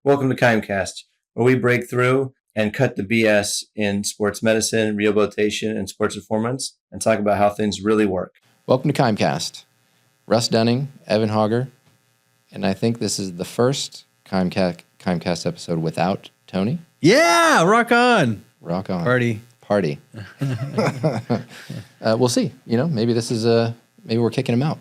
Welcome to KIMEcast, where we break through and cut the BS in sports medicine, rehabilitation, and sports performance, and talk about how things really work. Welcome to KIMEcast. Russ Dunning, Evan Hauger, and I think this is the first KIMEcast episode without Tony. Yeah, rock on. Rock on. Party. We'll see. Maybe this is maybe we're kicking him out.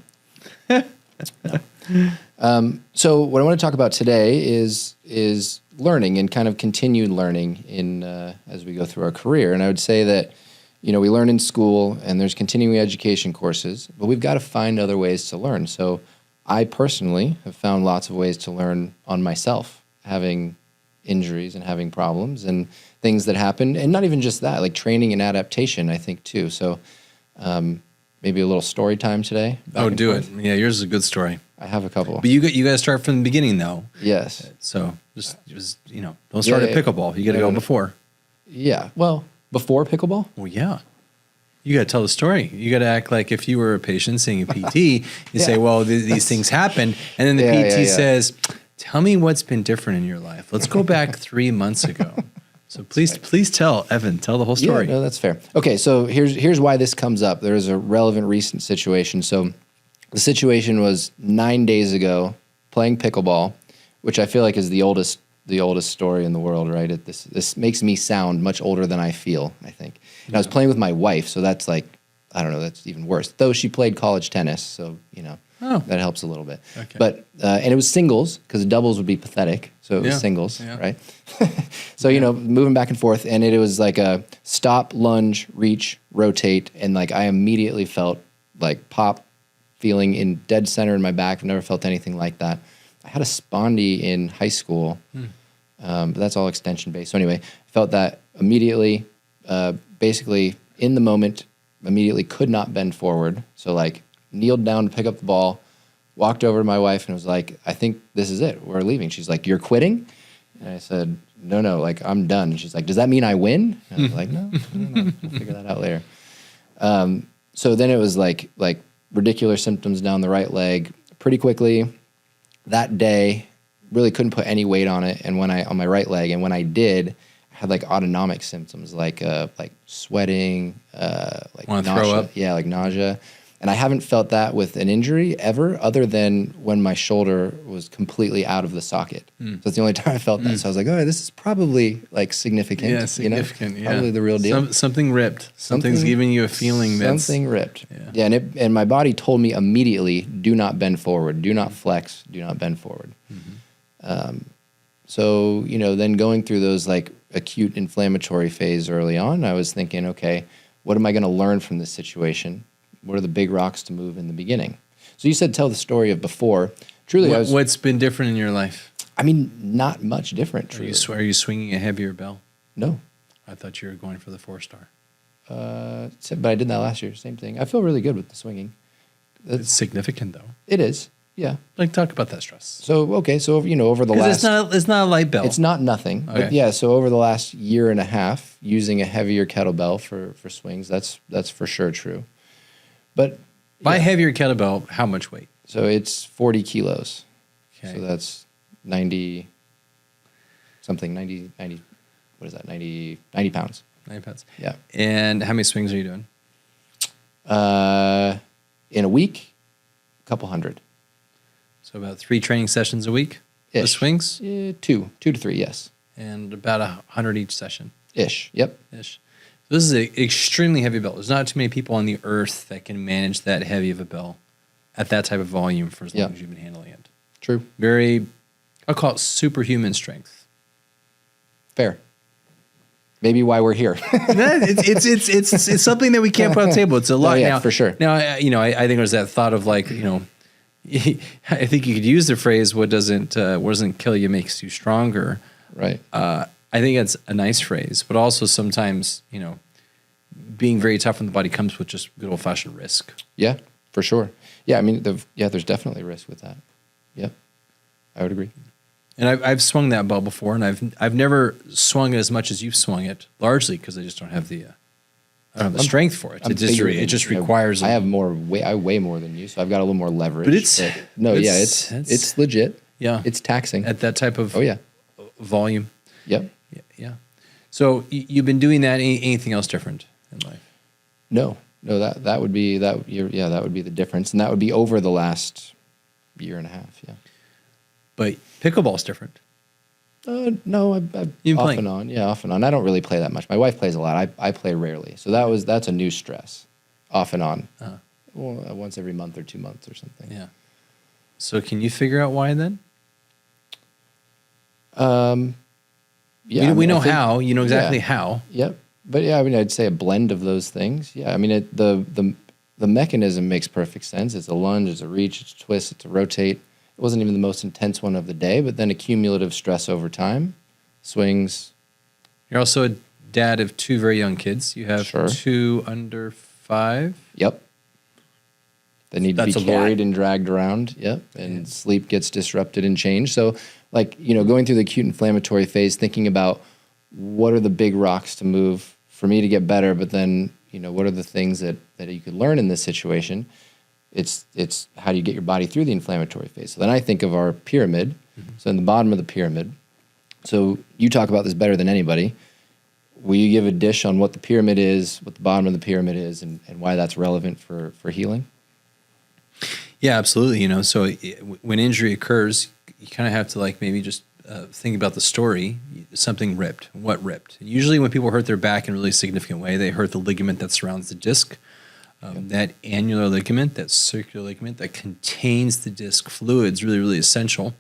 So what I want to talk about today is learning and kind of continued learning in as we go through our career. And I would say that, we learn in school and there's continuing education courses, but we've got to find other ways to learn. So I personally have found lots of ways to learn on myself, having injuries and having problems and things that happen. And not even just that, like training and adaptation, I think too. So maybe a little story time today. Oh, do it. Yeah, yours is a good story. I have a couple. But you got to start from the beginning, though. Yes. So just don't start at pickleball. You got to go before. Yeah. Well, before pickleball? Well, yeah. You got to tell the story. You got to act like if you were a patient seeing a PT, you say, well, these things happened. And then the PT says, tell me what's been different in your life. Let's go back 3 months ago. So please tell, Evan, tell the whole story. Yeah, no, that's fair. Okay, so here's why this comes up. There is a relevant recent situation. So the situation was 9 days ago, playing pickleball, which I feel like is the oldest story in the world, right? This makes me sound much older than I feel, I think. And I was playing with my wife, so that's like, I don't know, that's even worse. Though she played college tennis, so, that helps a little bit. Okay. But, and it was singles, because doubles would be pathetic, so it was singles, right? So, moving back and forth, and it was like a stop, lunge, reach, rotate, and like I immediately felt like pop, feeling in dead center in my back. I've never felt anything like that. I had a spondy in high school, but that's all extension based. So anyway, felt that immediately, basically in the moment, immediately could not bend forward. So like kneeled down to pick up the ball, walked over to my wife and was like, I think this is it. We're leaving. She's like, you're quitting? And I said, no, like I'm done. And she's like, does that mean I win? And I was like, no, we'll figure that out later. So then it was like radicular symptoms down the right leg pretty quickly. That day, really couldn't put any weight on it, and on my right leg, and when I did, I had like autonomic symptoms, like sweating, like nausea. Throw up? Yeah, like nausea. And I haven't felt that with an injury ever, other than when my shoulder was completely out of the socket. So that's the only time I felt that. So I was like, oh, this is probably like significant. Yeah, significant. Probably the real deal. Something ripped. Something's giving you a feeling that's something ripped. Yeah, and my body told me immediately, do not bend forward, do not flex, do not bend forward. So then going through those like acute inflammatory phase early on, I was thinking, okay, what am I going to learn from this situation? What are the big rocks to move in the beginning? So you said tell the story of before. Truly, what's been different in your life? I mean, not much different. Truly. Are you swinging a heavier bell? No. I thought you were going for the 4-star. But I did that last year. Same thing. I feel really good with the swinging. It's significant, though. It is. Yeah. Like talk about that stress. So over the last, it's not a light bell. It's not nothing. Okay. But yeah. So over the last year and a half, using a heavier kettlebell for swings, that's for sure true. What heavier kettlebell, how much weight? So it's 40 kilos. Okay. So that's 90 something, 90, what is that, 90 pounds. 90 pounds. Yeah. And how many swings are you doing? In a week, a couple hundred. So about 3 training sessions a week? The swings? 2 to 3, yes. And about 100 each session? Ish, yep. Ish. This is an extremely heavy bell. There's not too many people on the earth that can manage that heavy of a bell at that type of volume for as long as you've been handling it. True. Very, I'll call it superhuman strength. Fair. Maybe why we're here. It's something that we can't put on the table. It's a lot. Now, for sure. Now, I think there's that thought of like, I think you could use the phrase, what doesn't kill you makes you stronger. Right. I think that's a nice phrase, but also sometimes, being very tough on the body comes with just good old-fashioned risk. Yeah, for sure. Yeah, I mean, there's definitely risk with that. Yep, I would agree. And I've swung that bell before, and I've never swung it as much as you've swung it, largely because I just don't have the strength for it. It just requires. I weigh more than you, so I've got a little more leverage. But it's legit. Yeah, it's legit. Yeah, it's taxing at that type of. Oh yeah. volume. Yep. Yeah. So you've been doing that. Anything else different in life? No, that would be that. Yeah, that would be the difference, and that would be over the last year and a half. Yeah. But pickleball's different. No, I've off and on. Yeah, off and on. I don't really play that much. My wife plays a lot. I play rarely. So that's a new stress, off and on. Well, once every month or 2 months or something. Yeah. So can you figure out why then? Yeah, we know how. You know exactly how. Yep. But yeah, I mean, I'd say a blend of those things. Yeah, I mean, the mechanism makes perfect sense. It's a lunge, it's a reach, it's a twist, it's a rotate. It wasn't even the most intense one of the day, but then accumulative stress over time, swings. You're also a dad of 2 very young kids. You have 2 under 5. Yep. They need to be carried and dragged around. Yep. And sleep gets disrupted and changed. So, like, going through the acute inflammatory phase, thinking about what are the big rocks to move for me to get better, but then, what are the things that you could learn in this situation? It's how do you get your body through the inflammatory phase? So then I think of our pyramid. Mm-hmm. So in the bottom of the pyramid, so you talk about this better than anybody. Will you give a dish on what the pyramid is, what the bottom of the pyramid is, and why that's relevant for healing? Yeah, absolutely. So when injury occurs, you kind of have to maybe just think about the story. Something ripped. What ripped? Usually when people hurt their back in a really significant way, they hurt the ligament that surrounds the disc. That annular ligament, that circular ligament that contains the disc fluid is really, really essential.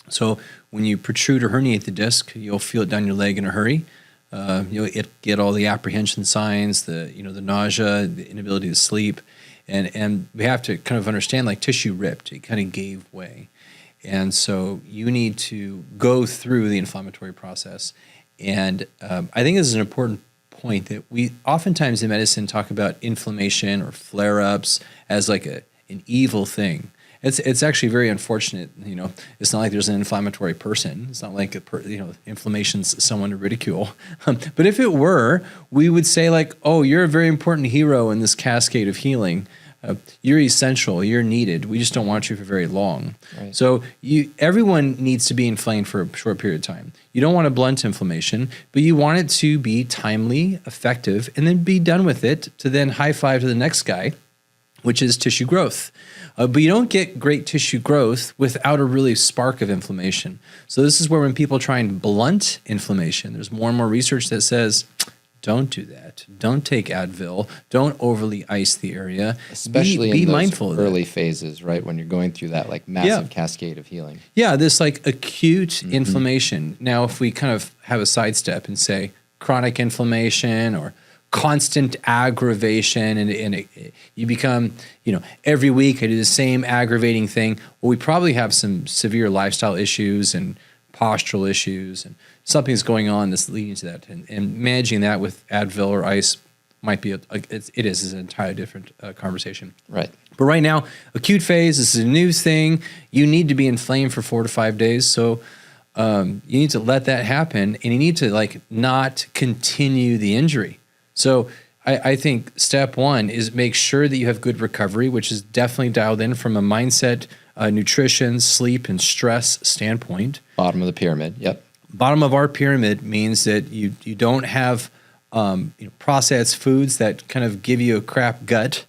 So when you protrude or herniate the disc, you'll feel it down your leg in a hurry. You'll get all the apprehension signs, the nausea, the inability to sleep. And we have to kind of understand, tissue ripped, it kind of gave way. And so you need to go through the inflammatory process. And I think this is an important point that we oftentimes in medicine talk about inflammation or flare-ups as an evil thing. It's actually very unfortunate. It's not like there's an inflammatory person. It's not like inflammation's someone to ridicule. But if it were, we would say oh, you're a very important hero in this cascade of healing. You're essential. You're needed. We just don't want you for very long. Right. So everyone needs to be inflamed for a short period of time. You don't want to blunt inflammation, but you want it to be timely, effective, and then be done with it to then high five to the next guy, which is tissue growth. But you don't get great tissue growth without a really spark of inflammation. So this is where when people try and blunt inflammation, there's more and more research that says, don't do that. Don't take Advil. Don't overly ice the area. Especially be in those mindful of early phases, right? When you're going through that massive cascade of healing. Yeah, this acute inflammation. Now, if we kind of have a sidestep and say chronic inflammation or constant aggravation and you become, every week I do the same aggravating thing, well, we probably have some severe lifestyle issues and postural issues and something's going on that's leading to that. And managing that with Advil or ice might be, it is an entirely different conversation. Right. But right now, acute phase, this is a new thing. You need to be inflamed for 4 to 5 days. So you need to let that happen and you need to not continue the injury. So I think step 1 is make sure that you have good recovery, which is definitely dialed in from a mindset, nutrition, sleep, and stress standpoint. Bottom of the pyramid, yep. Bottom of our pyramid means that you don't have processed foods that kind of give you a crap gut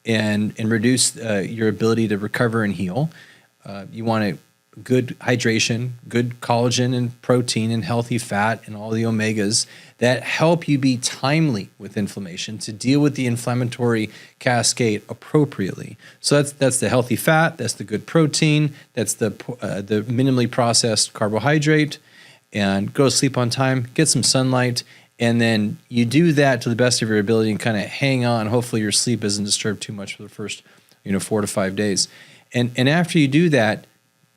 and reduce your ability to recover and heal. You want a good hydration, good collagen and protein and healthy fat and all the omegas that help you be timely with inflammation to deal with the inflammatory cascade appropriately. So that's the healthy fat, that's the good protein, that's the minimally processed carbohydrate, and go to sleep on time, get some sunlight, and then you do that to the best of your ability and kind of hang on. Hopefully your sleep isn't disturbed too much for the first 4 to 5 days. And after you do that,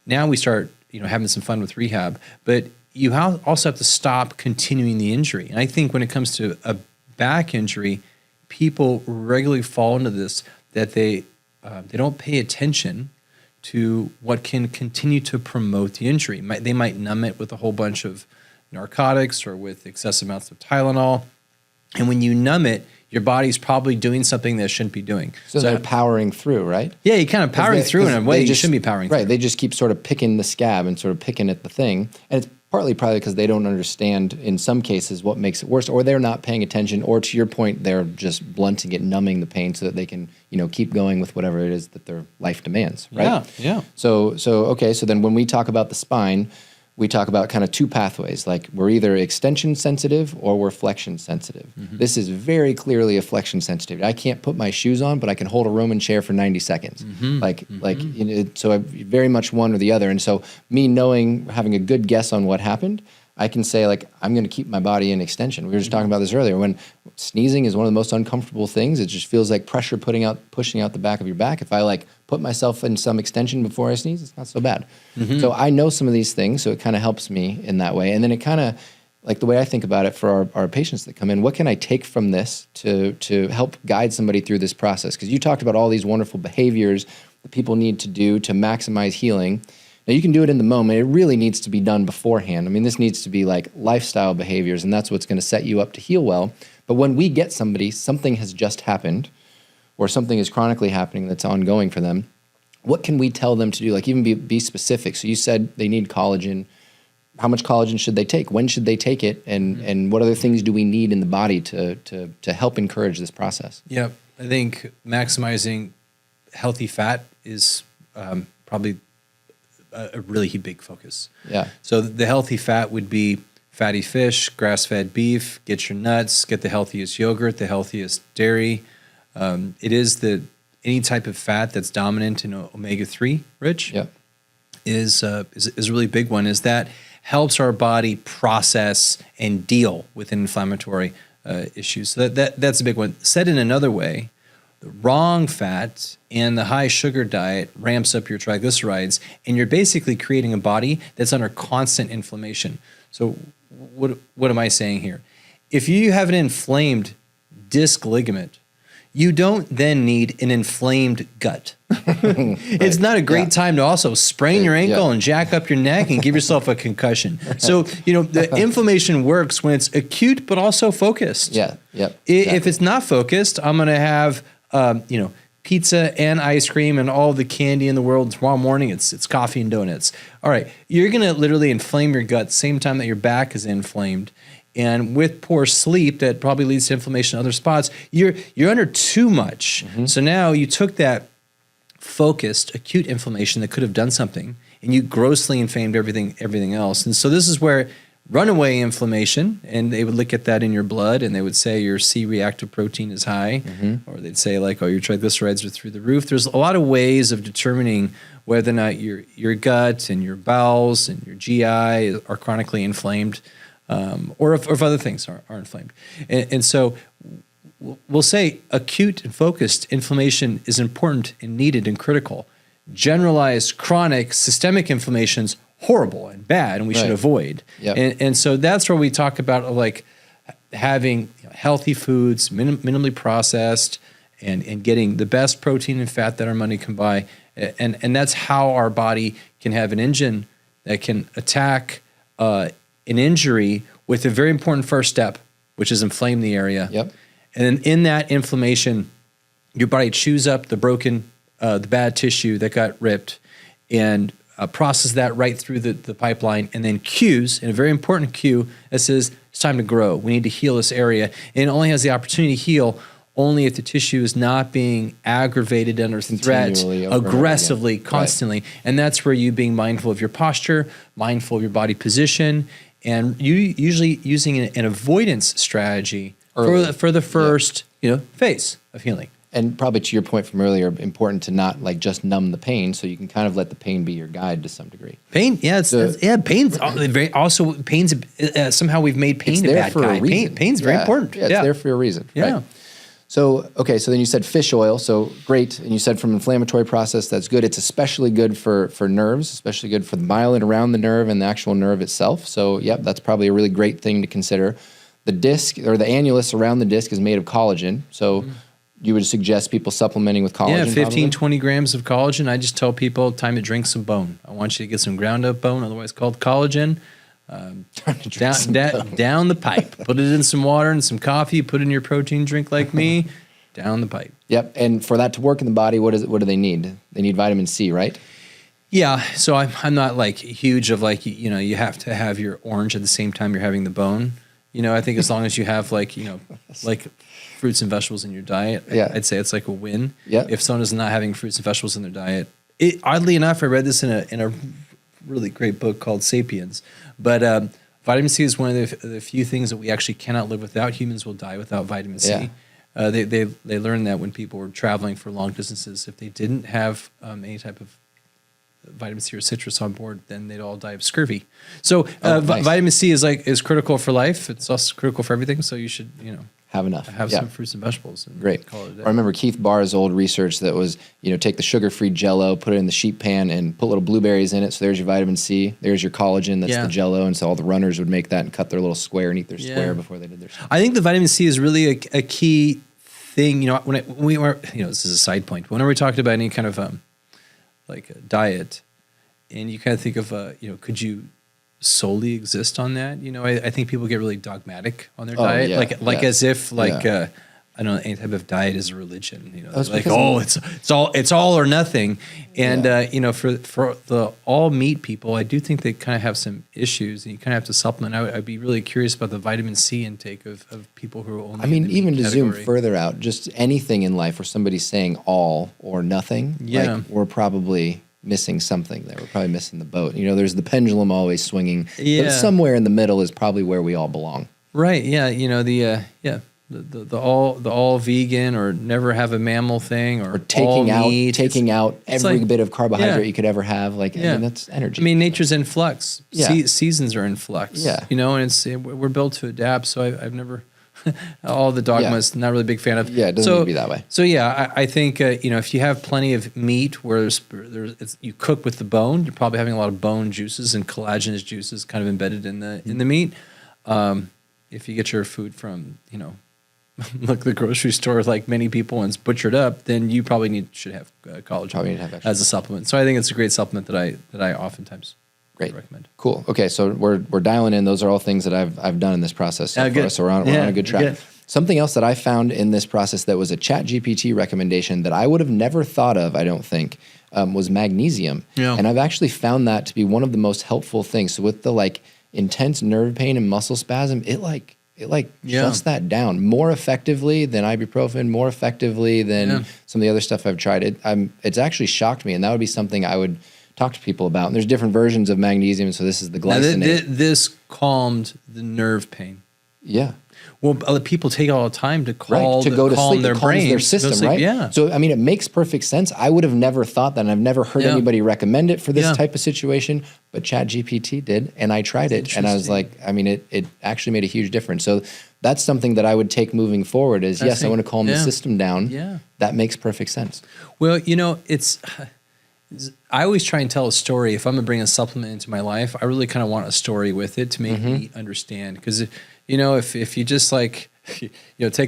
now we start having some fun with rehab, but you also have to stop continuing the injury. And I think when it comes to a back injury, people regularly fall into this, that they don't pay attention to what can continue to promote the injury. They might numb it with a whole bunch of narcotics or with excessive amounts of Tylenol. And when you numb it, your body's probably doing something that it shouldn't be doing. So they're powering through, right? Yeah, you're kind of powering through in a way you shouldn't be powering through. Right, they just keep sort of picking the scab and sort of picking at the thing. And it's partly probably because they don't understand in some cases what makes it worse, or they're not paying attention, or to your point, they're just blunting it, numbing the pain so that they can, keep going with whatever it is that their life demands, right? Yeah. So then when we talk about the spine, we talk about kind of two pathways. Like we're either extension sensitive or we're flexion sensitive. This is very clearly a flexion sensitivity. I can't put my shoes on, but I can hold a Roman chair for 90 seconds. So I very much one or the other. And so me having a good guess on what happened, I can say like, I'm going to keep my body in extension. We were just talking about this earlier. When sneezing is one of the most uncomfortable things, it just feels like pressure pushing out the back of your back. If I like put myself in some extension before I sneeze, it's not so bad. So I know some of these things, so it kind of helps me in that way. And then it kind of, like the way I think about it for our patients that come in, what can I take from this to help guide somebody through this process? Because you talked about all these wonderful behaviors that people need to do to maximize healing. Now, you can do it in the moment. It really needs to be done beforehand. I mean, this needs to be like lifestyle behaviors, and that's what's going to set you up to heal well. But when we get something has just happened, or something is chronically happening that's ongoing for them, what can we tell them to do? Like even be specific. So you said they need collagen. How much collagen should they take? When should they take it? And what other things do we need in the body to help encourage this process? Yeah, I think maximizing healthy fat is probably a really big focus. Yeah. So the healthy fat would be fatty fish, grass-fed beef, get your nuts, get the healthiest yogurt, the healthiest dairy. It is any type of fat that's dominant in omega-3 rich. Yeah. Is a really big one. Is that helps our body process and deal with inflammatory issues. So that's a big one. Said in another way, the wrong fat and the high sugar diet ramps up your triglycerides, and you're basically creating a body that's under constant inflammation. So what am I saying here? If you have an inflamed disc ligament, you don't then need an inflamed gut. It's not a great time to also sprain your ankle and jack up your neck and give yourself a concussion. So, the inflammation works when it's acute but also focused. Yeah. Yep. If it's not focused, I'm going to have, pizza and ice cream and all the candy in the world. Tomorrow morning, it's coffee and donuts. All right. You're going to literally inflame your gut same time that your back is inflamed. And with poor sleep, that probably leads to inflammation in other spots. You're under too much. So now you took that focused acute inflammation that could have done something, and you grossly inflamed everything else. And so this is where runaway inflammation, and they would look at that in your blood, and they would say your C-reactive protein is high, or they'd say like, oh, your triglycerides are through the roof. There's a lot of ways of determining whether or not your gut and your bowels and your GI are chronically inflamed. Or if other things are inflamed. And so we'll say acute and focused inflammation is important and needed and critical. Generalized chronic systemic inflammation's horrible and bad, and we should avoid. Yep. And so that's where we talk about like having healthy foods, minimally processed, and getting the best protein and fat that our money can buy. And that's how our body can have an engine that can attack an injury with a very important first step, which is inflame the area. Yep. And then in that inflammation, your body chews up the broken, the bad tissue that got ripped, and process that right through the pipeline, and then cues, and a very important cue that says it's time to grow. We need to heal this area. And it only has the opportunity to heal only if the tissue is not being aggravated under threat aggressively, constantly. Right. And that's where you being mindful of your posture, mindful of your body position, and you usually using an avoidance strategy for the first phase of healing. And probably to your point from earlier, important to not like just numb the pain, so you can kind of let the pain be your guide to some degree. Pain, pain's somehow we've made pain a bad guy. Pain's very important. Yeah, it's there for a reason. Yeah. Right? So, okay, so then you said fish oil, so great. And you said from an inflammatory process, that's good. It's especially good for nerves, especially good for the myelin around the nerve and the actual nerve itself. So, yep, that's probably a really great thing to consider. The disc or the annulus around the disc is made of collagen. So you would suggest people supplementing with collagen? Yeah, 15, 20 grams of collagen. I just tell people time to drink some bone. I want you to get some ground up bone, otherwise called collagen. Down the pipe. Put it in some water and some coffee. Put it in your protein drink like me. Down the pipe. Yep. And for that to work in the body, what do they need? They need vitamin C, right? Yeah, so I'm not like huge of like you have to have your orange at the same time you're having the bone. I think as long as you have like like fruits and vegetables in your diet, I'd say it's like a win. Yeah. If someone is not having fruits and vegetables in their diet, oddly enough, I read this in a really great book called *Sapiens*. But vitamin C is one of the few things that we actually cannot live without. Humans will die without vitamin C. Yeah. They learned that when people were traveling for long distances, if they didn't have any type of vitamin C or citrus on board, then they'd all die of scurvy. So nice. Vitamin C is critical for life. It's also critical for everything. So you should have enough. Have some fruits and vegetables. And Great. Call it a day. I remember Keith Barr's old research that was, take the sugar-free Jell-O, put it in the sheet pan, and put little blueberries in it. So there's your vitamin C. There's your collagen. That's the Jell-O. And so all the runners would make that and cut their little square and eat their square before they did their stuff. I think the vitamin C is really a key thing. When we were, this is a side point. Whenever we talked about any kind of like a diet, and you kind of think of, could you solely exist on that? I think people get really dogmatic on their diet, as if I don't know, any type of diet is a religion. It's all or nothing. And for the all meat people, I do think they kind of have some issues, and you kind of have to supplement. I'd be really curious about the vitamin C intake of people who are only. I mean, even to category. zoom further out, just anything in life where somebody's saying all or nothing, we're probably missing something there. We're probably missing the boat. There's the pendulum always swinging, but somewhere in the middle is probably where we all belong. Right. Yeah. The all vegan or never have a mammal thing or taking all out meat. taking out every bit of carbohydrate you could ever have. I mean, that's energy. I mean, nature's in flux. Yeah. Seasons are in flux. Yeah. And we're built to adapt. So I've never all the dogmas. Not really a big fan of. Yeah, it doesn't need to be that way. So I think if you have plenty of meat where you cook with the bone, you're probably having a lot of bone juices and collagenous juices kind of embedded in the meat. If you get your food from like the grocery store, like many people, and it's butchered up, then you probably should have collagen Probably need to have extra. as a supplement. So I think it's a great supplement that I oftentimes recommend. Cool. Okay, so we're dialing in. Those are all things that I've done in this process so far. So we're on a good track. Good. Something else that I found in this process that was a ChatGPT recommendation that I would have never thought of, I don't think, was magnesium. Yeah. And I've actually found that to be one of the most helpful things. So with the intense nerve pain and muscle spasm, it shuts that down more effectively than ibuprofen, more effectively than some of the other stuff I've tried. It's actually shocked me, and that would be something I would talk to people about. And there's different versions of magnesium, so this is the glycinate. This calmed the nerve pain. Yeah. Well, other people take all the time to calm sleep, their brain, their system, right? Yeah. So I mean, it makes perfect sense. I would have never thought that, and I've never heard anybody recommend it for this type of situation. But ChatGPT did, and I tried it, and I was like, I mean, it actually made a huge difference. So that's something that I would take moving forward. I want to calm the system down. Yeah, that makes perfect sense. Well, I always try and tell a story. If I'm going to bring a supplement into my life, I really kind of want a story with it to make me understand. Because, if you just take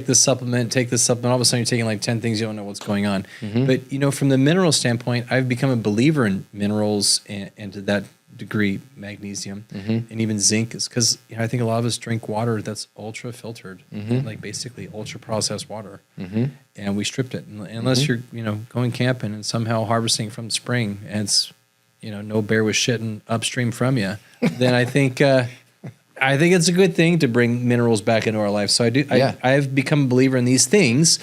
this supplement, all of a sudden you're taking 10 things, you don't know what's going on. But, from the mineral standpoint, I've become a believer in minerals and to that degree, magnesium and even zinc is because I think a lot of us drink water that's ultra filtered, basically ultra processed water. And we stripped it. Unless you're, going camping and somehow harvesting from the spring and it's, no bear was shitting upstream from you, then I think it's a good thing to bring minerals back into our life. So I've become a believer in these things,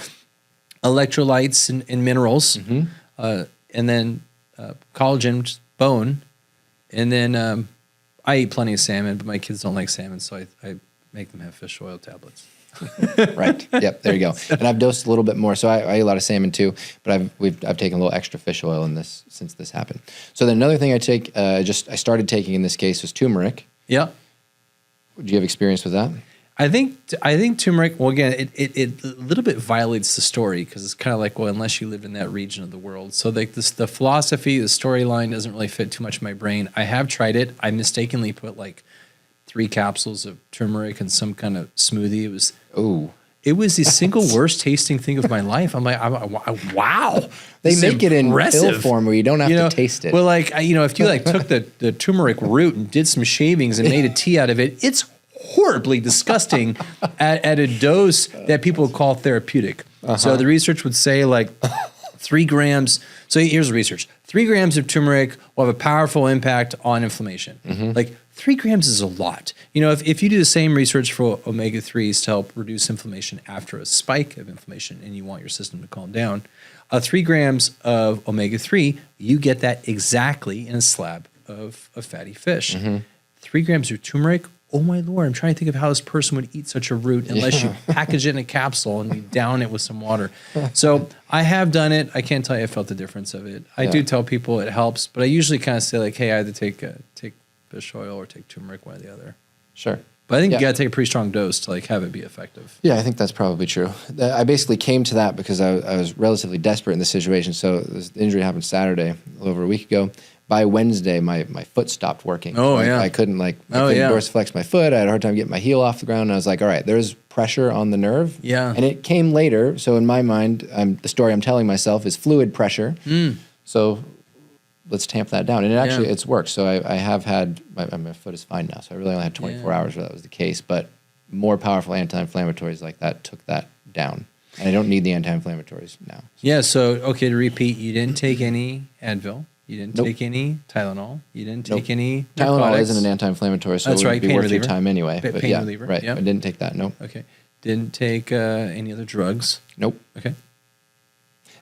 electrolytes and minerals, and then collagen, which is bone. And then I eat plenty of salmon, but my kids don't like salmon, so I make them have fish oil tablets. Right. Yep. There you go. And I've dosed a little bit more, so I eat a lot of salmon too. But I've taken a little extra fish oil in this since this happened. So then another thing I take, I started taking in this case was turmeric. Yeah. Do you have experience with that? I think turmeric. Well, again, it a little bit violates the story because it's kind of like, well, unless you live in that region of the world. So the philosophy, the storyline doesn't really fit too much in my brain. I have tried it. I mistakenly put 3 capsules of turmeric in some kind of smoothie. It was the single worst tasting thing of my life. I'm like, wow. They make it in pill form where you don't have to taste it. Well, if you took the turmeric root and did some shavings and made a tea out of it, it's horribly disgusting at a dose that people call therapeutic. So the research would say 3 grams. So here's the research. 3 grams of turmeric will have a powerful impact on inflammation. Like 3 grams is a lot. You know, if you do the same research for omega-3s to help reduce inflammation after a spike of inflammation and you want your system to calm down, 3 grams of omega-3, you get that exactly in a slab of fatty fish. 3 grams of turmeric, oh my Lord, I'm trying to think of how this person would eat such a root unless you package it in a capsule and you down it with some water. So I have done it. I can't tell you I felt the difference of it. I do tell people it helps, but I usually kind of say like, hey, I either take fish oil or take turmeric, one or the other. Sure. But I think you got to take a pretty strong dose to like have it be effective. Yeah, I think that's probably true. I basically came to that because I was relatively desperate in this situation. So this injury happened Saturday, a little over a week ago. By Wednesday, my foot stopped working. Oh, so yeah. I couldn't dorsiflex my foot. I had a hard time getting my heel off the ground. And I was like, all right, there's pressure on the nerve. Yeah. And it came later. So in my mind, the story I'm telling myself is fluid pressure. So let's tamp that down. And it's worked. So I have had, my foot is fine now. So I really only had 24 hours where that was the case. But more powerful anti-inflammatories like that took that down. And I don't need the anti-inflammatories now. Yeah, so, okay, to repeat, you didn't take any Advil. You didn't take any Tylenol. You didn't take any Tylenol narcotics. isn't an anti-inflammatory, so That's it right, would be pain worth reliever. your time anyway. Pain But reliever, right. yep. I didn't take that, nope. Okay. Didn't take any other drugs. Nope. Okay.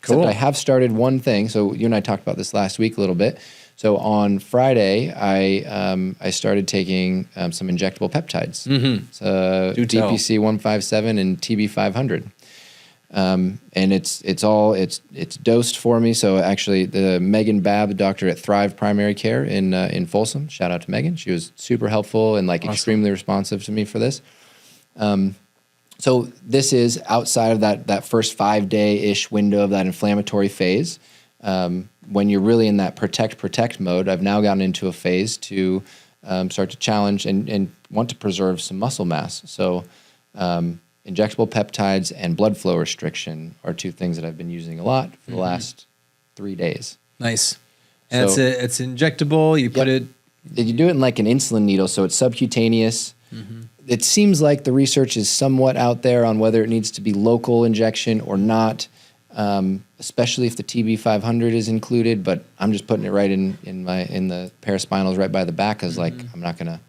Cool. Cool. Except I have started one thing. So you and I talked about this last week a little bit. So on Friday, I started taking some injectable peptides. So Do tell. DPC 157 and TB 500. And it's dosed for me. So actually, the Megan Babb, the doctor at Thrive Primary Care in Folsom, shout out to Megan. She was super helpful and extremely responsive to me for this. So this is outside of that first 5-day-ish window of that inflammatory phase. When you're really in that protect mode, I've now gotten into a phase to start to challenge and want to preserve some muscle mass. So injectable peptides and blood flow restriction are 2 things that I've been using a lot for the last 3 days. Nice. And it's injectable. You put it... You do it in like an insulin needle, so it's subcutaneous. It seems like the research is somewhat out there on whether it needs to be local injection or not, especially if the TB 500 is included. But I'm just putting it right in the paraspinals right by the back because I'm not gonna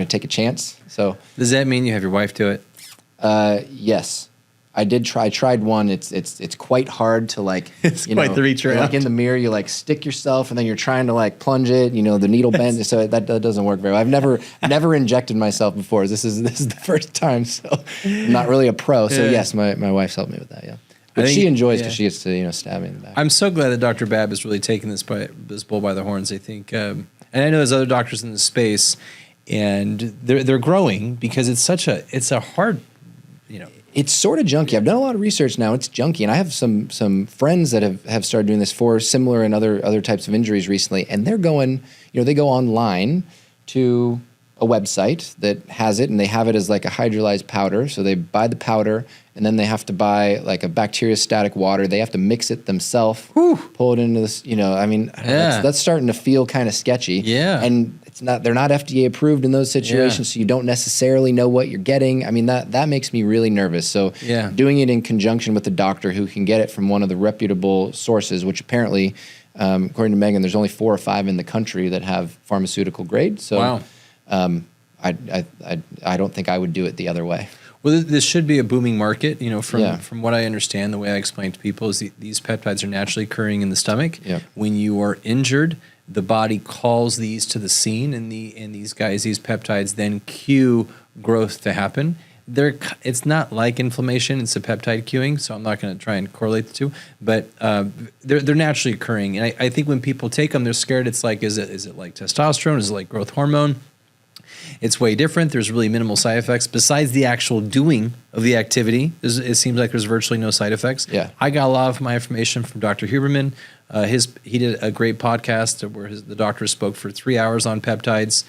take a chance. So does that mean you have your wife do it? Yes. I did try. I tried one. It's quite hard to It's quite the reach around. In the mirror, you stick yourself, and then you're trying to plunge it. The needle bends, so that doesn't work very well. I've never injected myself before. This is the first time, so I'm not really a pro. So yes, my wife's helped me with that. Yeah, but she enjoys because she gets to stab me in the back. I'm so glad that Dr. Babb is really taking this bull by the horns. I think, and I know there's other doctors in the space, and they're growing because it's a hard. It's sort of junky. I've done a lot of research now. It's junky, and I have some friends that have started doing this for similar and other types of injuries recently, and they're going, they go online to a website that has it, and they have it as a hydrolyzed powder. So they buy the powder, and then they have to buy a bacteriostatic water. They have to mix it themselves, pull it into this. That's starting to feel kind of sketchy. Yeah, and they're not FDA approved in those situations, so you don't necessarily know what you're getting. I mean, that makes me really nervous. So doing it in conjunction with a doctor who can get it from one of the reputable sources, which apparently, according to Megan, there's only 4 or 5 in the country that have pharmaceutical grade. So wow. I don't think I would do it the other way. Well, this should be a booming market. From what I understand, the way I explain to people is these peptides are naturally occurring in the stomach. Yep. When you are injured, the body calls these to the scene, and these peptides then cue growth to happen. It's not like inflammation; it's a peptide cueing. So I'm not going to try and correlate the two, but they're naturally occurring. And I think when people take them, they're scared. It's is it like testosterone? Is it like growth hormone? It's way different. There's really minimal side effects besides the actual doing of the activity. It seems like there's virtually no side effects. Yeah. I got a lot of my information from Dr. Huberman. He did a great podcast where the doctor spoke for 3 hours on peptides.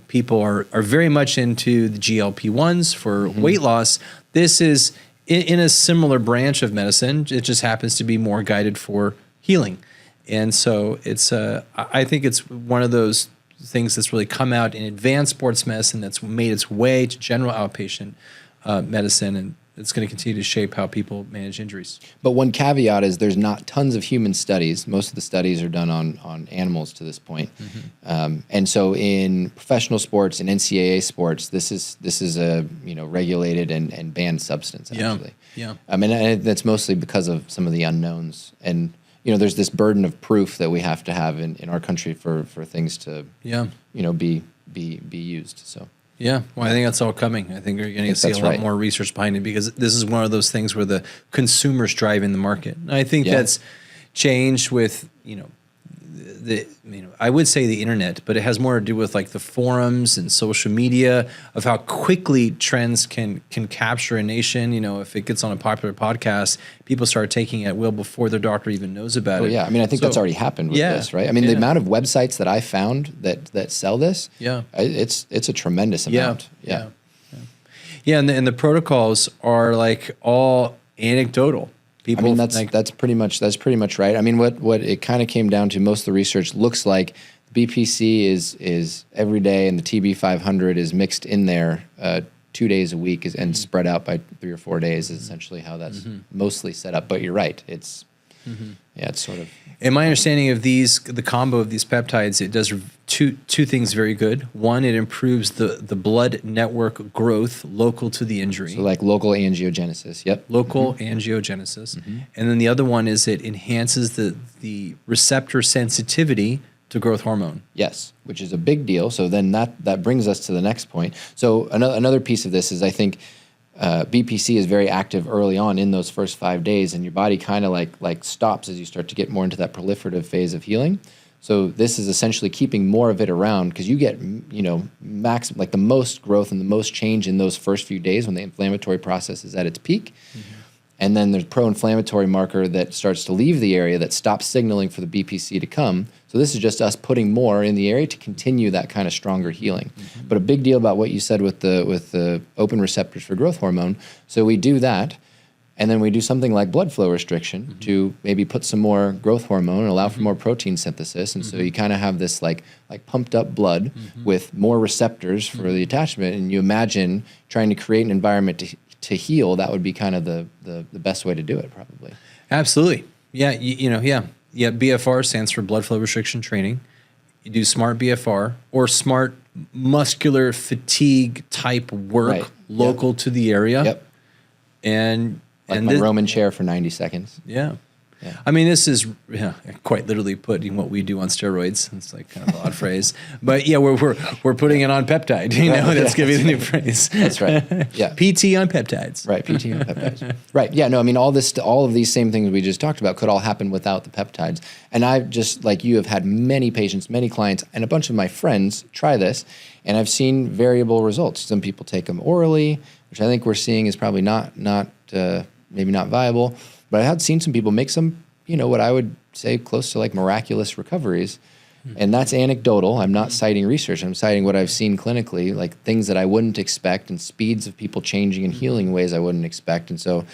People are very much into the GLP-1s for weight loss. This is in a similar branch of medicine. It just happens to be more guided for healing. And so I think it's one of those things that's really come out in advanced sports medicine that's made its way to general outpatient medicine. And it's going to continue to shape how people manage injuries. But one caveat is there's not tons of human studies. Most of the studies are done on animals to this point. And so in professional sports and NCAA sports, this is a regulated and banned substance, actually. Yeah. And that's mostly because of some of the unknowns. And there's this burden of proof that we have to have in our country for things to be used. So. Yeah, well, I think that's all coming. I think you're going to see a lot more research behind it, because this is one of those things where the consumer's driving the market. And I think that's changed with, I would say the internet, but it has more to do with like the forums and social media of how quickly trends can capture a nation. If it gets on a popular podcast, people start taking it before their doctor even knows about it. Yeah, I think that's already happened with this, right? The amount of websites that I found that sell this, it's a tremendous amount. Yeah, and the protocols are like all anecdotal. People, that's pretty much right. What it kind of came down to, most of the research looks like BPC is every day, and the TB 500 is mixed in there 2 days a week and spread out by 3 or 4 days is essentially how that's mostly set up. But you're right. It's it's sort of. In my understanding of the combo of these peptides, it does two things very good. One, it improves the blood network growth local to the injury. So like local angiogenesis. Yep. Local angiogenesis. And then the other one is it enhances the receptor sensitivity to growth hormone. Yes, which is a big deal. So then that brings us to the next point. So another piece of this is, I think, BPC is very active early on in those first 5 days, and your body kind of like stops as you start to get more into that proliferative phase of healing. So this is essentially keeping more of it around, because you get the most growth and the most change in those first few days when the inflammatory process is at its peak. And then there's pro-inflammatory marker that starts to leave the area that stops signaling for the BPC to come. So this is just us putting more in the area to continue that kind of stronger healing. But a big deal about what you said with the open receptors for growth hormone. So we do that, and then we do something like blood flow restriction to maybe put some more growth hormone and allow for more protein synthesis. And so you kind of have this like pumped up blood with more receptors for the attachment. And you imagine trying to create an environment to heal. That would be kind of the best way to do it, probably. Absolutely. Yeah. Yeah. BFR stands for blood flow restriction training. You do smart BFR or smart muscular fatigue type work local to the area. Yep. And Roman chair for 90 seconds. Yeah. This is quite literally putting what we do on steroids. It's like kind of an odd phrase, but we're putting it on peptide. That's gonna be the new phrase. That's right. Yeah. PT on peptides. Right. PT on peptides. Right. Yeah. No. All of these same things we just talked about could all happen without the peptides. And I've just, like you, have had many patients, many clients, and a bunch of my friends try this, and I've seen variable results. Some people take them orally, which I think we're seeing is probably maybe not viable. But I had seen some people make some, what I would say close to like miraculous recoveries. And that's anecdotal. I'm not citing research. I'm citing what I've seen clinically, like things that I wouldn't expect and speeds of people changing and healing in ways I wouldn't expect. And so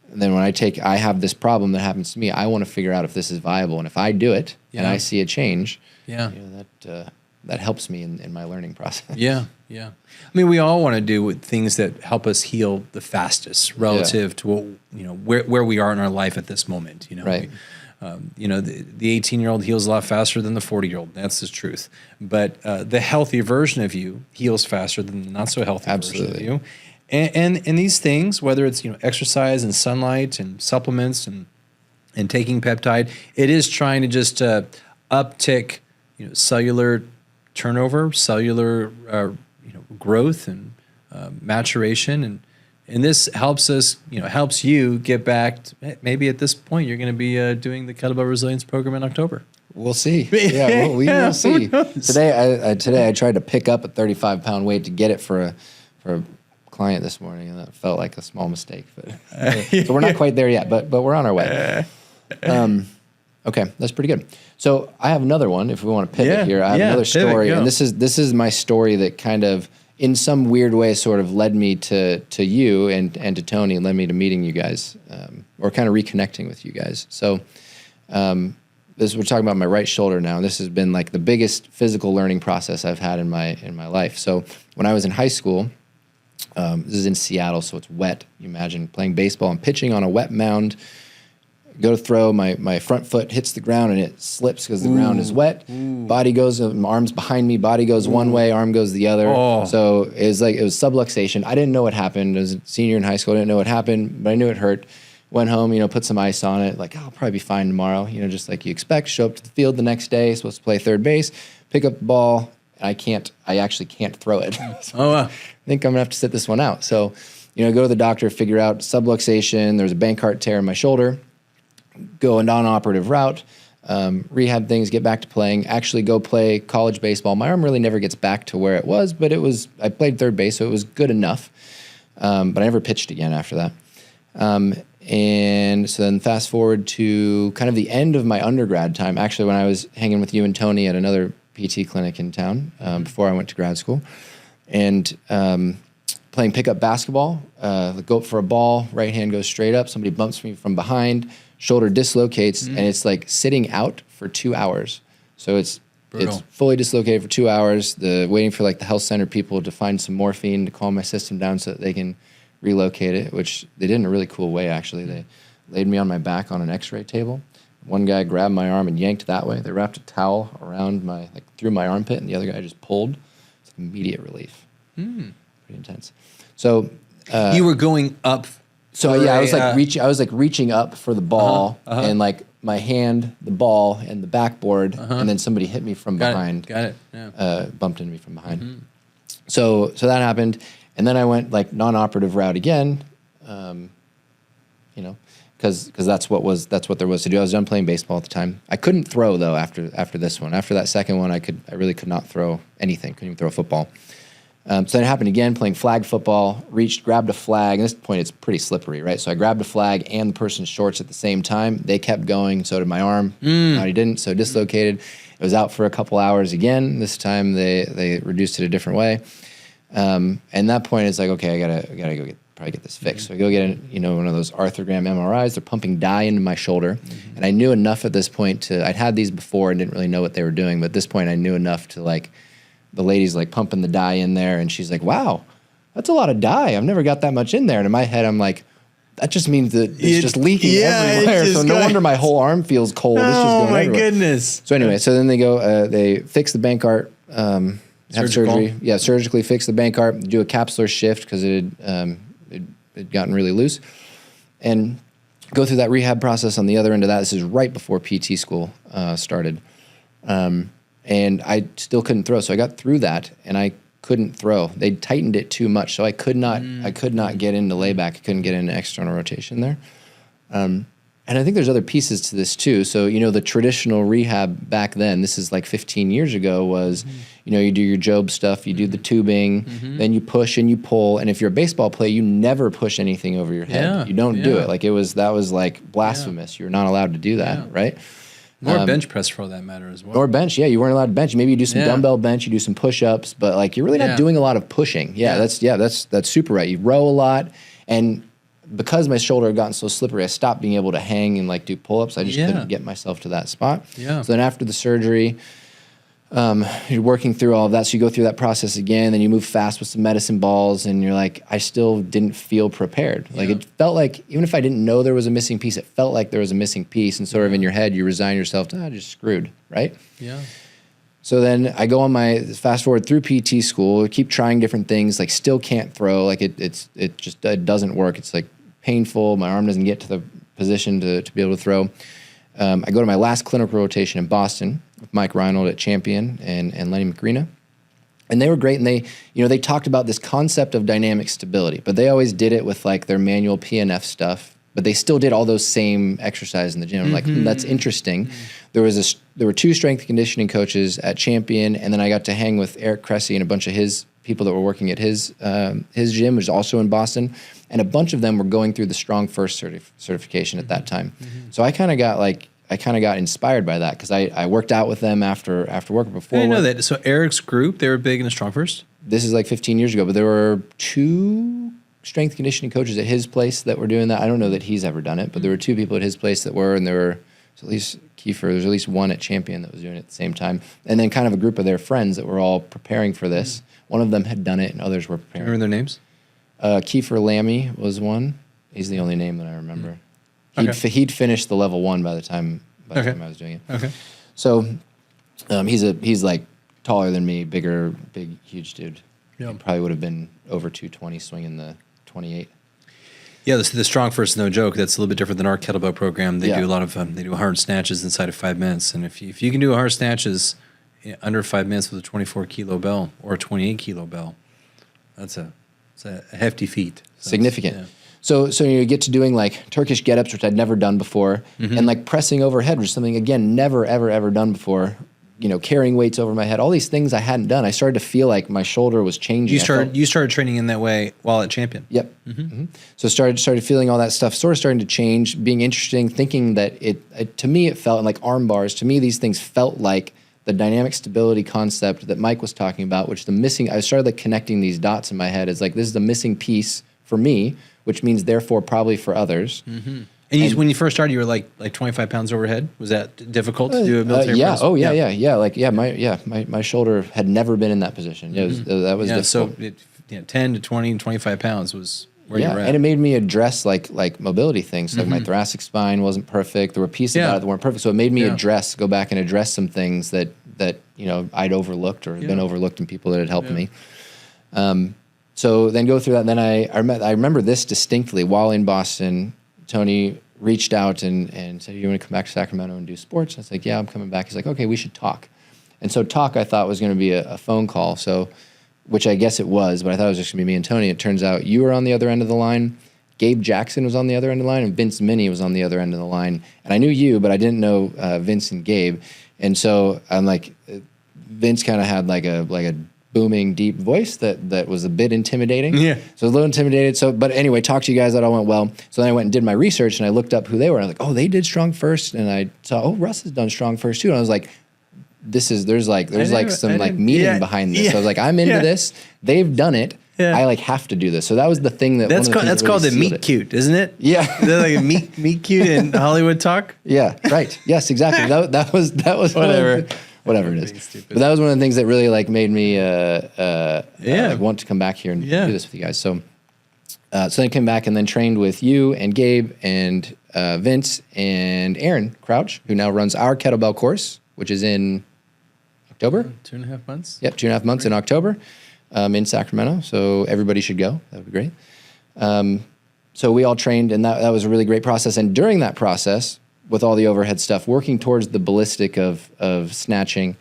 then when I have this problem that happens to me, I want to figure out if this is viable. And if I do it and I see a change, that helps me in my learning process. Yeah. We all want to do things that help us heal the fastest relative to what, where we are in our life at this moment. Right. The 18-year-old heals a lot faster than the 40-year-old. That's the truth. But the healthy version of you heals faster than the not so healthy version of you. And these things, whether it's exercise and sunlight and supplements and taking peptide, it is trying to just uptick cellular turnover, cellular growth and maturation, and this helps us, helps you get back to, maybe at this point you're going to be doing the Kettlebell Resilience Program in October. We'll see. Yeah, we will see. Today I tried to pick up a 35-pound weight to get it for a client this morning, and that felt like a small mistake. But so we're not quite there yet, but we're on our way. Okay, that's pretty good. So I have another one. If we want to pivot here, I have another story, and this is my story that kind of, in some weird way, sort of led me to you and to Tony, and led me to meeting you guys, or kind of reconnecting with you guys. So we're talking about my right shoulder now. This has been like the biggest physical learning process I've had in my life. So when I was in high school, This is in Seattle, so it's wet. You imagine playing baseball and pitching on a wet mound. Go to throw, my front foot hits the ground and it slips because the ground is wet. Body goes, my arm's behind me, body goes one way, arm goes the other. So it was subluxation. I didn't know what happened. I was a senior in high school. I didn't know what happened, but I knew it hurt. Went home, put some ice on it. Like, I'll probably be fine tomorrow, just like you expect. Show up to the field the next day, supposed to play third base, pick up the ball. I actually can't throw it. So I think I'm gonna have to sit this one out. So, go to the doctor, figure out subluxation. There's a Bankart tear in my shoulder. Go a non-operative route, rehab things, get back to playing, actually go play college baseball. My arm really never gets back to where it was, but I played third base, so it was good enough. But I never pitched again after that. And so then fast forward to kind of the end of my undergrad time, actually when I was hanging with you and Tony at another PT clinic in town before I went to grad school. And playing pickup basketball, go up for a ball, right hand goes straight up, somebody bumps me from behind, shoulder dislocates, and it's like sitting out for 2 hours. So it's fully dislocated for 2 hours. Waiting for like the health center people to find some morphine to calm my system down so that they can relocate it, which they did in a really cool way, actually. They laid me on my back on an x-ray table. One guy grabbed my arm and yanked that way. They wrapped a towel around through my armpit, and the other guy just pulled. It's like immediate relief. Pretty intense. So you were going up. So yeah, I was like reaching up for the ball, and like my hand, the ball, and the backboard, and then somebody hit me from behind. Got it. Yeah. Bumped into me from behind. So that happened, and then I went like non-operative route again, because that's what there was to do. I was done playing baseball at the time. I couldn't throw though after this one. After that second one, I really could not throw anything. Couldn't even throw a football. So then it happened again, playing flag football, grabbed a flag. At this point, it's pretty slippery, right? So I grabbed a flag and the person's shorts at the same time. They kept going, so did my arm. Body didn't, so dislocated. It was out for a couple hours again. This time they reduced it a different way. And that point, it's like, okay, I gotta go probably get this fixed. So I go get one of those arthrogram MRIs. They're pumping dye into my shoulder, and I knew enough at this point I'd had these before and didn't really know what they were doing, but at this point I knew enough to like. The lady's like pumping the dye in there, and she's like, wow, that's a lot of dye. I've never got that much in there. And in my head, I'm like, that just means that it's just leaking everywhere. So no wonder my whole arm feels cold. It's just going everywhere. Goodness. So anyway, so then they go, they fix the Bankart, have surgery. Yeah, surgically fix the Bankart, do a capsular shift because it had gotten really loose. And go through that rehab process on the other end of that. This is right before PT school started. And I still couldn't throw. So I got through that, and I couldn't throw. They tightened it too much, so I could not get into layback. I couldn't get into external rotation there. And I think there's other pieces to this too. So, the traditional rehab back then, this is like 15 years ago, was, you do your Job stuff, you do the tubing, then you push and you pull. And if you're a baseball player, you never push anything over your head. Yeah, you don't do it. That was like blasphemous. You're not allowed to do that, right? Nor bench press for that matter as well. Or bench, yeah. You weren't allowed to bench. Maybe you do some dumbbell bench, you do some push-ups, but like you're really not doing a lot of pushing. That's super right. You row a lot, and because my shoulder had gotten so slippery, I stopped being able to hang and like do pull-ups. I just couldn't get myself to that spot. Yeah. So then after the surgery, you're working through all of that. So you go through that process again, then you move fast with some medicine balls, and you're like, I still didn't feel prepared. Like it felt like, even if I didn't know there was a missing piece, it felt like there was a missing piece, and sort of in your head, you resign yourself to, just screwed, right? Yeah. So then I go on fast forward through PT school, keep trying different things, like still can't throw. Like it just doesn't work. It's like painful. My arm doesn't get to the position to be able to throw. I go to my last clinical rotation in Boston with Mike Reinold at Champion and Lenny McRena. And they were great, and they talked about this concept of dynamic stability, but they always did it with like their manual PNF stuff, but they still did all those same exercises in the gym. I'm like, that's interesting. There were two strength conditioning coaches at Champion, and then I got to hang with Eric Cressy and a bunch of his people that were working at his gym, which is also in Boston, and a bunch of them were going through the Strong First certification at that time. So I kind of got inspired by that because I worked out with them after work or before. I didn't know that. So Eric's group, they were big into Strong First? This is like 15 years ago, but there were two strength conditioning coaches at his place that were doing that. I don't know that he's ever done it, but there were two people at his place that were, and there were at least Kiefer, there's at least one at Champion that was doing it at the same time. And then kind of a group of their friends that were all preparing for this. One of them had done it and others were preparing. Do you remember their names? Kiefer Lammy was one. He's the only name that I remember. He'd finished the level 1 by the time I was doing it. Okay. So he's like taller than me, big, huge dude. Yeah. He probably would have been over 220 swinging the 28. Yeah, the strong first, no joke. That's a little bit different than our kettlebell program. They do a lot of they do hard snatches inside of 5 minutes, and if you can do hard snatches under 5 minutes with a 24 kilo bell or a 28 kilo bell, it's a hefty feat. So significant. Yeah. So you get to doing like Turkish get-ups, which I'd never done before, and like pressing overhead, which is something again never ever done before. You know, carrying weights over my head, all these things I hadn't done. I started to feel like my shoulder was changing. You started training in that way while at Champion. Yep. So started feeling all that stuff, sort of starting to change, being interesting, thinking that it to me it felt like arm bars. To me, these things felt like the dynamic stability concept that Mike was talking about, which I started like connecting these dots in my head as like this is the missing piece for me, which means therefore probably for others. And when you first started, you were like 25 pounds overhead. Was that difficult to do a military press? Oh yeah. My shoulder had never been in that position. Yeah, that was difficult. So 10 to 20 and 25 pounds was where you were at. And it made me address like mobility things. Like my thoracic spine wasn't perfect. There were pieces about it that weren't perfect. So it made me go back and address some things that you know I'd overlooked or had been overlooked in people that had helped me. So then go through that. And then I remember this distinctly while in Boston. Tony reached out and said, "You want to come back to Sacramento and do sports?" I was like, "Yeah, I'm coming back." He's like, "Okay, we should talk." And so talk I thought was going to be a phone call, which I guess it was, but I thought it was just going to be me and Tony. It turns out you were on the other end of the line. Gabe Jackson was on the other end of the line, and Vince Minnie was on the other end of the line. And I knew you, but I didn't know Vince and Gabe. And so I'm like, Vince kind of had like a booming, deep voice that was a bit intimidating. Yeah. So I was a little intimidated. But anyway, talked to you guys, that all went well. So then I went and did my research and I looked up who they were. I was like, oh, they did strong first. And I saw, Russ has done strong first too. And I was like, there's some meaning behind this. So I was like, I'm into this. They've done it. Yeah. I have to do this. So that was the thing that's called the meet cute, isn't it? Yeah. Is that like a meet cute in Hollywood talk? Yeah. Right. Yes, exactly. That was whatever it is. But that was one of the things that really made me want to come back here and do this with you guys. So then I came back and then trained with you and Gabe and Vince and Aaron Crouch, who now runs our kettlebell course, which is in October. 2.5 months. Yep, 2.5 months in October in Sacramento. So everybody should go. That would be great. So we all trained, and that was a really great process. And during that process, with all the overhead stuff, working towards the ballistic of snatching.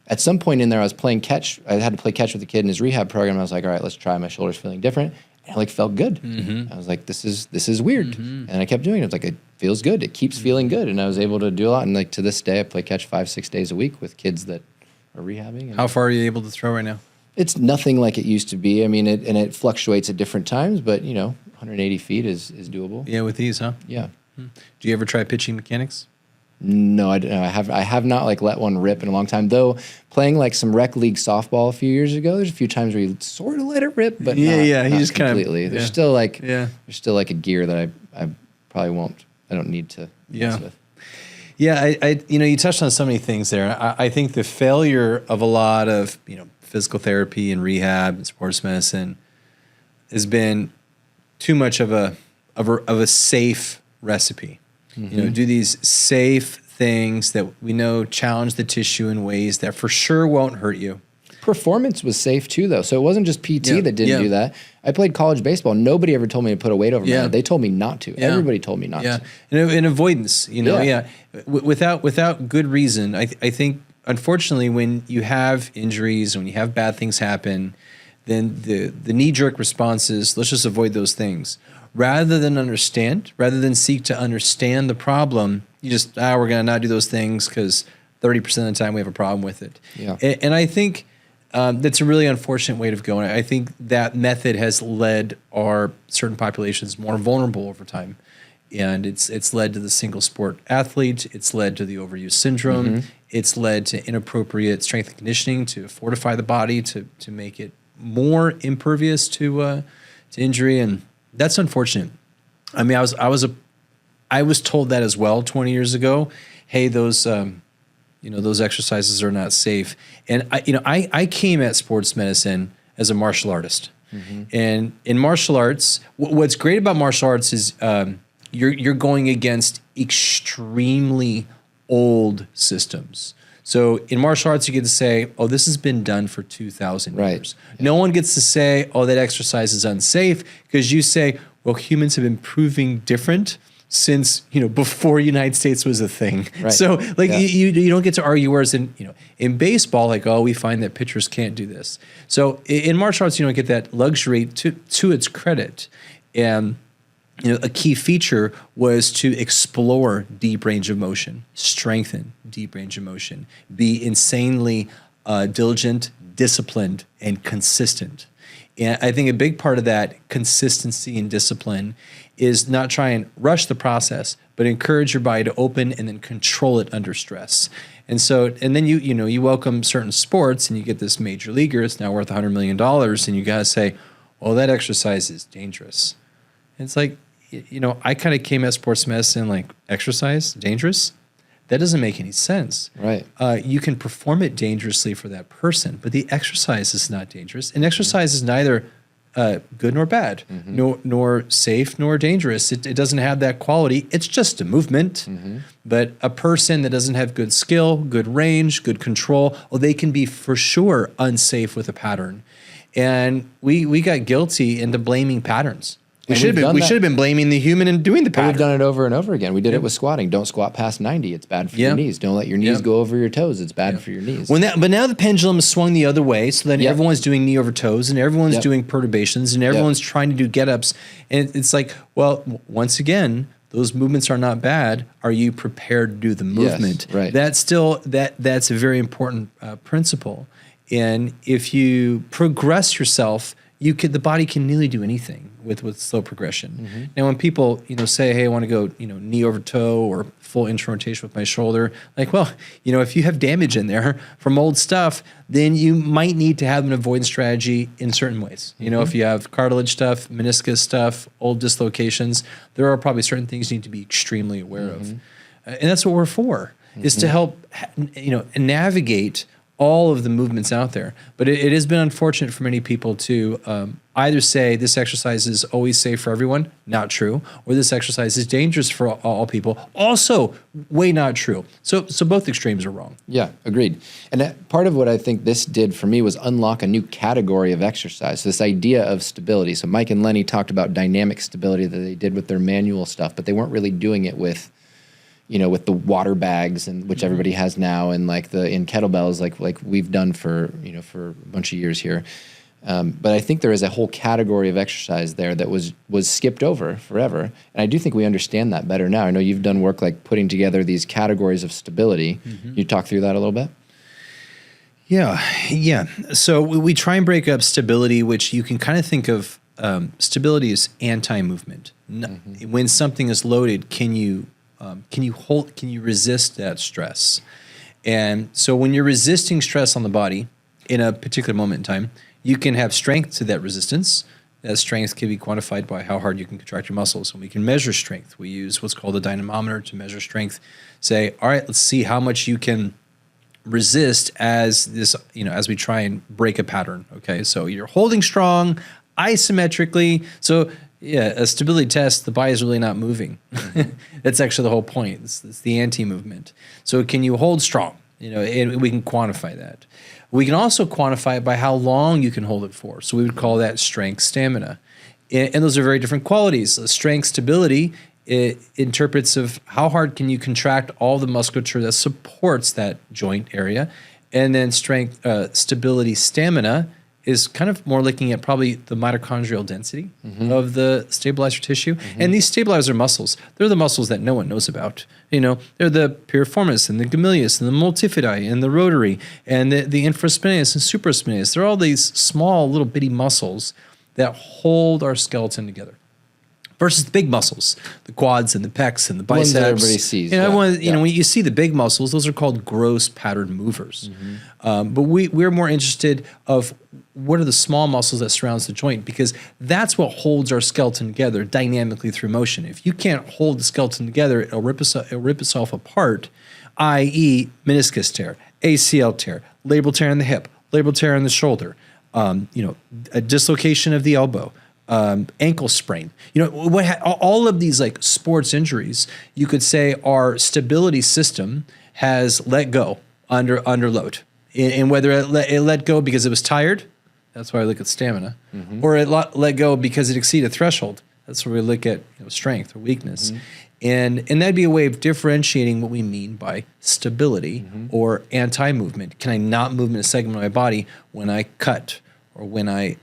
At some point in there, I was playing catch. I had to play catch with a kid in his rehab program. I was like, all right, let's try. My shoulder's feeling different. And I felt good. I was like, this is weird. And I kept doing it. I was like, it feels good. It keeps feeling good. And I was able to do a lot. And to this day, I play catch 5-6 days a week with kids that are rehabbing. How far are you able to throw right now? It's nothing like it used to be. I mean, it fluctuates at different times, but 180 feet is doable. Yeah, with these, huh? Yeah. Do you ever try pitching mechanics? No, I have not let one rip in a long time. Though playing some rec league softball a few years ago, there's a few times where you sort of let it rip, but not just completely. There's still there's still a gear that I probably won't. I don't need to mess with. Yeah, I you touched on so many things there. I think the failure of a lot of physical therapy and rehab and sports medicine has been too much of a safe recipe. Do these safe things that we know challenge the tissue in ways that for sure won't hurt you. Performance was safe too, though. So it wasn't just PT that didn't do that. I played college baseball. Nobody ever told me to put a weight over my head. They told me not to. Everybody told me not to. And avoidance, without good reason. I think, unfortunately, when you have injuries, when you have bad things happen, then the knee-jerk response is, let's just avoid those things. Rather than seek to understand the problem, you just, we're going to not do those things because 30% of the time we have a problem with it. Yeah. And I think that's a really unfortunate way to go. And I think that method has led our certain populations more vulnerable over time. And it's led to the single sport athlete. It's led to the overuse syndrome. It's led to inappropriate strength and conditioning to fortify the body to make it more impervious to injury. And that's unfortunate. I mean, I was told that as well 20 years ago. Hey, those exercises are not safe. And I came at sports medicine as a martial artist And in martial arts, what's great about martial arts is you're going against extremely old systems. So in martial arts, you get to say, oh, this has been done for 2,000 years. No one gets to say, oh, that exercise is unsafe, because you say, well, humans have been proving different since, before United States was a thing. Right. So like you don't get to argue, whereas in baseball, like, oh, we find that pitchers can't do this. So in martial arts, you don't get that luxury to its credit. And a key feature was to explore deep range of motion, strengthen deep range of motion, be insanely diligent, disciplined, and consistent. And I think a big part of that consistency and discipline is not try and rush the process, but encourage your body to open and then control it under stress. And then you welcome certain sports and you get this major leaguer, it's now worth $100 million, and you gotta say, well, that exercise is dangerous. And it's like, I kind of came at sports medicine like, exercise, dangerous? That doesn't make any sense. Right. You can perform it dangerously for that person, but the exercise is not dangerous. And exercise is neither good nor bad, nor safe nor dangerous. It doesn't have that quality. It's just a movement. But a person that doesn't have good skill, good range, good control, they can be for sure unsafe with a pattern. And we got guilty into blaming patterns. We should have been blaming the human and doing the pattern. We've done it over and over again. We did it with squatting. Don't squat past 90. It's bad for your knees. Don't let your knees go over your toes. It's bad for your knees. But now the pendulum has swung the other way, so then everyone's doing knee over toes, and everyone's doing perturbations, and everyone's trying to do get-ups. And it's like, well, once again, those movements are not bad. Are you prepared to do the movement? Yes, right. That's a very important principle. And if you progress yourself, the body can nearly do anything with slow progression. Now, when people say, "Hey, I want to go knee over toe or full inch rotation with my shoulder," like, well, if you have damage in there from old stuff, then you might need to have an avoidance strategy in certain ways. If you have cartilage stuff, meniscus stuff, old dislocations, there are probably certain things you need to be extremely aware of, and that's what we're for, is to help navigate all of the movements out there. But it has been unfortunate for many people to either say this exercise is always safe for everyone, not true, or this exercise is dangerous for all people, also way not true. So both extremes are wrong. Yeah, agreed. And part of what I think this did for me was unlock a new category of exercise, this idea of stability. So Mike and Lenny talked about dynamic stability that they did with their manual stuff, but they weren't really doing it with with the water bags, and which everybody has now, and in kettlebells, like we've done for for a bunch of years here. But I think there is a whole category of exercise there that was skipped over forever, and I do think we understand that better now. I know you've done work like putting together these categories of stability. Can you talk through that a little bit? Yeah. So we try and break up stability, which you can kind of think of. Stability is anti-movement. When something is loaded, can you resist that stress? And so when you're resisting stress on the body in a particular moment in time, you can have strength to that resistance. That strength can be quantified by how hard you can contract your muscles. And we can measure strength. We use what's called a dynamometer to measure strength. Say, all right, let's see how much you can resist as we try and break a pattern. Okay, so you're holding strong isometrically. So a stability test, the body is really not moving. That's actually the whole point. It's the anti-movement. So can you hold strong? And we can quantify that. We can also quantify it by how long you can hold it for. So we would call that strength stamina. And those are very different qualities. Strength stability, it interprets of how hard can you contract all the musculature that supports that joint area. And then strength stability stamina is kind of more looking at probably the mitochondrial density of the stabilizer tissue. And these stabilizer muscles, they're the muscles that no one knows about. They're the piriformis and the gemellus and the multifidi and the rotary and the infraspinatus and supraspinatus. They're all these small little bitty muscles that hold our skeleton together. Versus the big muscles, the quads and the pecs and the biceps. Ones that everybody sees. When you see the big muscles, those are called gross pattern movers. But we're more interested of what are the small muscles that surrounds the joint, because that's what holds our skeleton together dynamically through motion. If you can't hold the skeleton together, it'll rip itself apart, i.e. meniscus tear, ACL tear, labral tear in the hip, labral tear in the shoulder, a dislocation of the elbow, ankle sprain. All of these like sports injuries, you could say our stability system has let go under load. And whether it let go because it was tired, that's why I look at stamina, or it let go because it exceeded threshold. That's where we look at strength or weakness. And that'd be a way of differentiating what we mean by stability or anti-movement. Can I not move in a segment of my body when I cut or when I,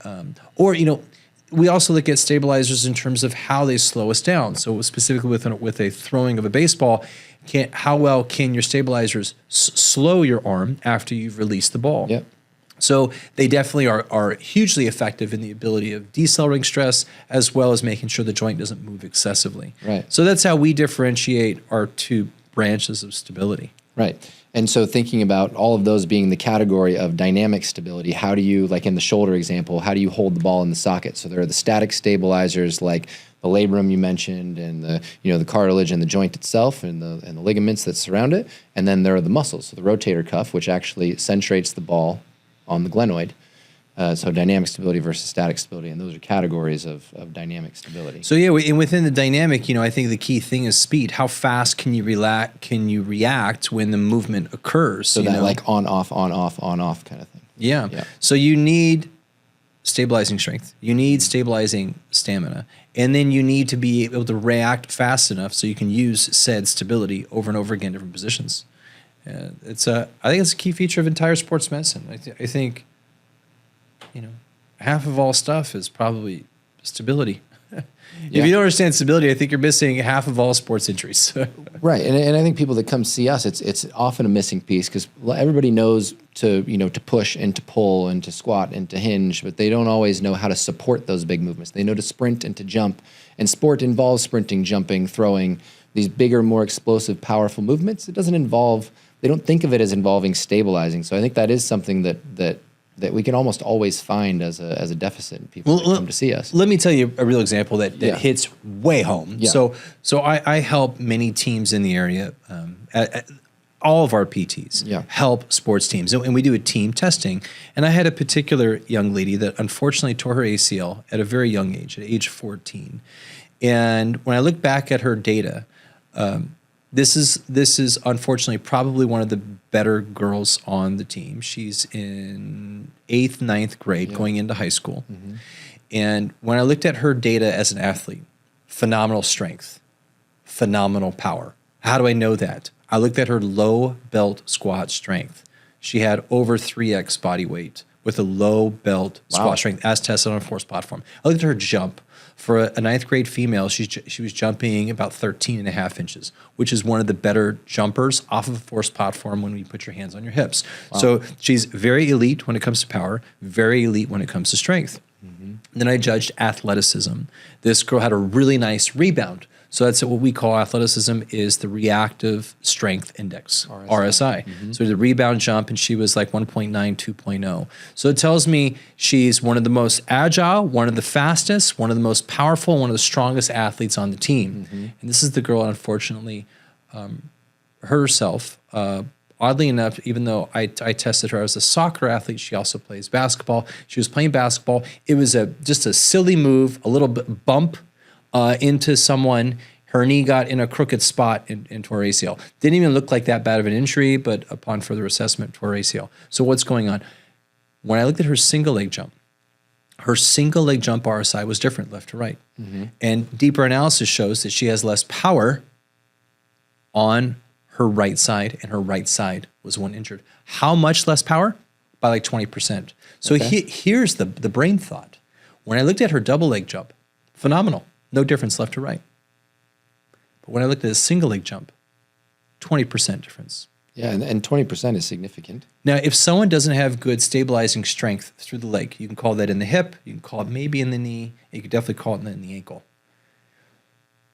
we also look at stabilizers in terms of how they slow us down. So specifically with a throwing of a baseball, how well can your stabilizers slow your arm after you've released the ball? Yep. So they definitely are hugely effective in the ability of decelerating stress as well as making sure the joint doesn't move excessively. Right. So that's how we differentiate our two branches of stability. Right. And so thinking about all of those being the category of dynamic stability, how do you, like in the shoulder example, how do you hold the ball in the socket? So there are the static stabilizers like the labrum you mentioned and the cartilage and the joint itself and the ligaments that surround it. And then there are the muscles, so the rotator cuff, which actually centrates the ball on the glenoid. So dynamic stability versus static stability, and those are categories of dynamic stability. So yeah, and within the dynamic, I think the key thing is speed. How fast can you react when the movement occurs? So that like on off kind of thing. Yeah. So you need stabilizing strength. You need stabilizing stamina. And then you need to be able to react fast enough so you can use said stability over and over again in different positions. I think it's a key feature of entire sports medicine. I think, half of all stuff is probably stability. If you don't understand stability, I think you're missing half of all sports injuries. Right, and I think people that come see us, it's often a missing piece because everybody knows to push and to pull and to squat and to hinge, but they don't always know how to support those big movements. They know to sprint and to jump, and sport involves sprinting, jumping, throwing, these bigger, more explosive, powerful movements. It doesn't involve. They don't think of it as involving stabilizing. So I think that is something that we can almost always find as a deficit in people that come to see us. Let me tell you a real example that hits way home. Yeah. So I help many teams in the area, all of our PTs help sports teams. And we do a team testing. And I had a particular young lady that unfortunately tore her ACL at a very young age, at age 14. And when I look back at her data, this is unfortunately probably one of the better girls on the team. She's in 8th, 9th grade going into high school. And when I looked at her data as an athlete, phenomenal strength, phenomenal power. How do I know that? I looked at her low belt squat strength. She had over 3x body weight with a low belt squat strength as tested on a force platform. I looked at her jump. For a 9th grade female, she was jumping about 13 and a half inches, which is one of the better jumpers off of a force platform when you put your hands on your hips. Wow. So she's very elite when it comes to power, very elite when it comes to strength. Then I judged athleticism. This girl had a really nice rebound. So that's what we call athleticism is the reactive strength index, RSI. So the rebound jump, and she was like 1.9, 2.0. So it tells me she's one of the most agile, one of the fastest, one of the most powerful, one of the strongest athletes on the team. And this is the girl, unfortunately, herself. Oddly enough, even though I tested her as a soccer athlete, she also plays basketball. She was playing basketball. It was just a silly move, a little bit bump into someone. Her knee got in a crooked spot and tore ACL. Didn't even look like that bad of an injury, but upon further assessment, tore ACL. So what's going on? When I looked at her single leg jump RSI was different left to right. And deeper analysis shows that she has less power on her right side, and her right side was one injured. How much less power? By like 20%. So here's the brain thought. When I looked at her double leg jump, phenomenal. No difference left to right. But when I looked at a single leg jump, 20% difference. Yeah, and 20% is significant. Now, if someone doesn't have good stabilizing strength through the leg, you can call that in the hip, you can call it maybe in the knee, you could definitely call it in the ankle.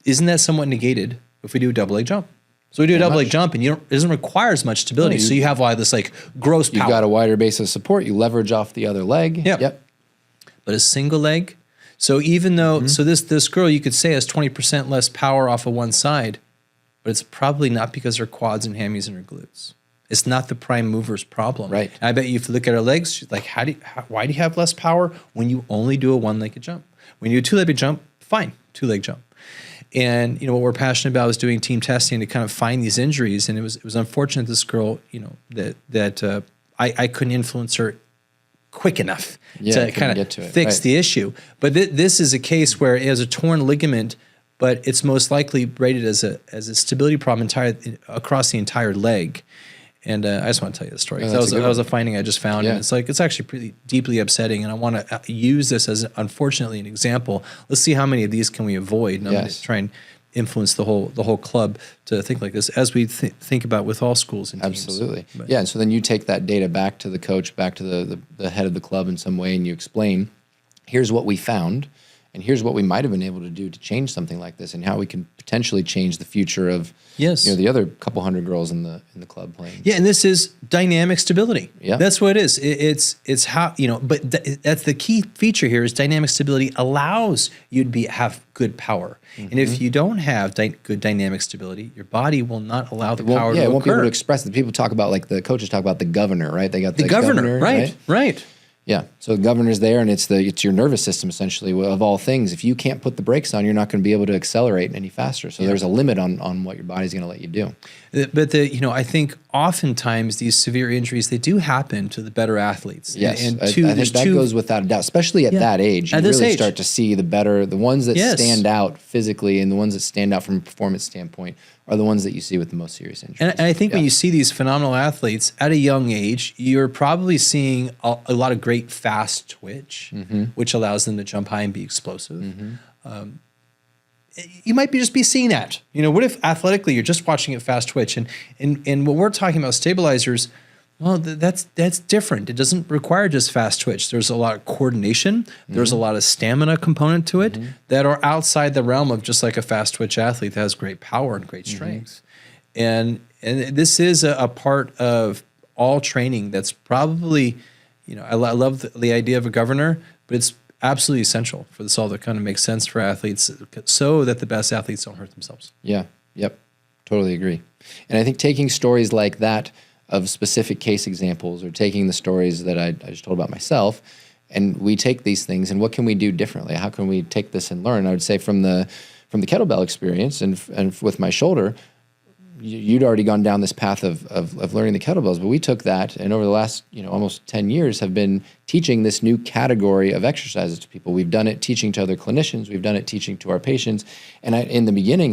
Isn't that somewhat negated if we do a double leg jump? So we do a double leg jump, and it doesn't require as much stability. So you have all this like gross power. You've got a wider base of support. You leverage off the other leg. Yep. But a single leg. So even though this girl you could say has 20% less power off of one side, but it's probably not because her quads and hammies and her glutes. It's not the prime mover's problem. Right. And I bet you if you look at our legs, like why do you have less power when you only do a one-legged jump? When you do a two-legged jump, fine, two-leg jump. And what we're passionate about is doing team testing to kind of find these injuries. And it was unfortunate this girl, that I couldn't influence her quick enough to kind of fix the issue. But this is a case where it has a torn ligament, but it's most likely rated as a stability problem across the entire leg. And I just want to tell you the story. That was a finding I just found. And it's actually pretty deeply upsetting. And I want to use this as, unfortunately, an example. Let's see how many of these can we avoid. And I'm going to try and influence the whole club to think like this, as we think about with all schools and teams. Absolutely. Yeah, and so then you take that data back to the coach, back to the head of the club in some way, and you explain, here's what we found, and here's what we might have been able to do to change something like this, and how we can potentially change the future of the other couple hundred girls in the club playing. Yeah, and this is dynamic stability. Yeah, that's what it is. It's how but that's the key feature here is dynamic stability allows you to have good power. And if you don't have good dynamic stability, your body will not allow the power to occur. It won't be able to express it. People talk about, like the coaches talk about the governor, right? They got the governor, right. Yeah, so the governor's there, and it's your nervous system essentially of all things. If you can't put the brakes on, you're not going to be able to accelerate any faster. So there's a limit on what your body's going to let you do. But I think oftentimes these severe injuries, they do happen to the better athletes. Yes, I think that goes without a doubt, especially at that age. You really start to see the ones that stand out physically, and the ones that stand out from a performance standpoint are the ones that you see with the most serious injuries. And I think when you see these phenomenal athletes at a young age, you're probably seeing a lot of great fast twitch, which allows them to jump high and be explosive. You might just be seeing that. What if athletically you're just watching it fast twitch? And what we're talking about stabilizers, well, that's different. It doesn't require just fast twitch. There's a lot of coordination. There's a lot of stamina component to it that are outside the realm of just like a fast twitch athlete that has great power and great strength. And this is a part of all training that's probably, I love the idea of a governor, but it's absolutely essential for this all to kind of make sense for athletes so that the best athletes don't hurt themselves. Yeah, yep, totally agree. And I think taking stories like that of specific case examples, or taking the stories that I just told about myself, and we take these things and what can we do differently? How can we take this and learn? I would say from the kettlebell experience and with my shoulder, you'd already gone down this path of learning the kettlebells, but we took that and over the last almost 10 years have been teaching this new category of exercises to people. We've done it teaching to other clinicians. We've done it teaching to our patients. And in the beginning,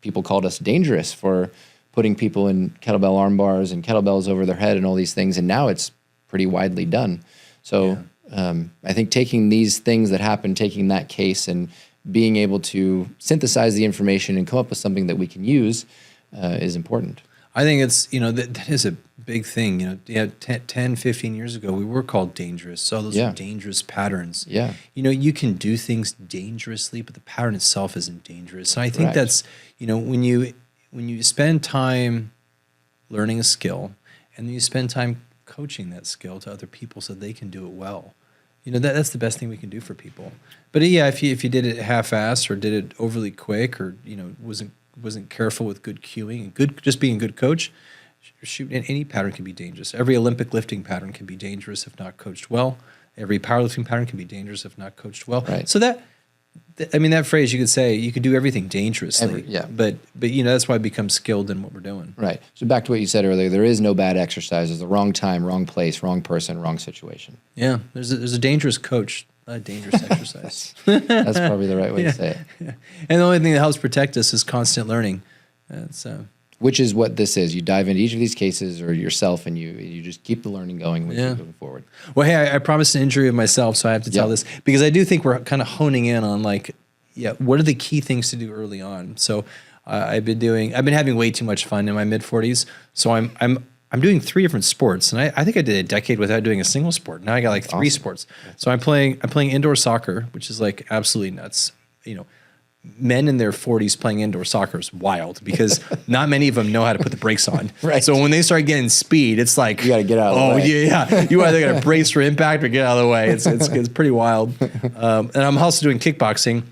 people called us dangerous for putting people in kettlebell arm bars and kettlebells over their head and all these things. And now it's pretty widely done. So I think taking these things that happen, taking that case and being able to synthesize the information and come up with something that we can use is important. I think it's, that is a big thing. 10, 15 years ago, we were called dangerous. So those are dangerous patterns. Yeah. You can do things dangerously, but the pattern itself isn't dangerous. So I think that's, when you spend time learning a skill and then you spend time coaching that skill to other people so they can do it well, that's the best thing we can do for people. But if you did it half-assed or did it overly quick or, wasn't careful with good cueing and just being a good coach, shoot, any pattern can be dangerous. Every Olympic lifting pattern can be dangerous if not coached well. Every powerlifting pattern can be dangerous if not coached well. Right. So that phrase, you could say you could do everything dangerously. But that's why it becomes skilled in what we're doing. Right. So back to what you said earlier, there is no bad exercise. There's the wrong time, wrong place, wrong person, wrong situation. Yeah. There's a dangerous coach, not a dangerous exercise. That's probably the right way to say it. Yeah. And the only thing that helps protect us is constant learning. Which is what this is. You dive into each of these cases or yourself and you just keep the learning going when you're moving forward. Well, hey, I promised an injury of myself, so I have to tell this because I do think we're kind of honing in on what are the key things to do early on. So I've been having way too much fun in my mid-40s. So I'm doing 3 different sports, and I think I did a decade without doing a single sport. Now I got 3 sports. So I'm playing indoor soccer, which is absolutely nuts. Men in their 40s playing indoor soccer is wild because not many of them know how to put the brakes on. Right. So when they start getting speed, it's like you got to get out of the way. Oh yeah. You either got to brace for impact or get out of the way. It's pretty wild. And I'm also doing kickboxing.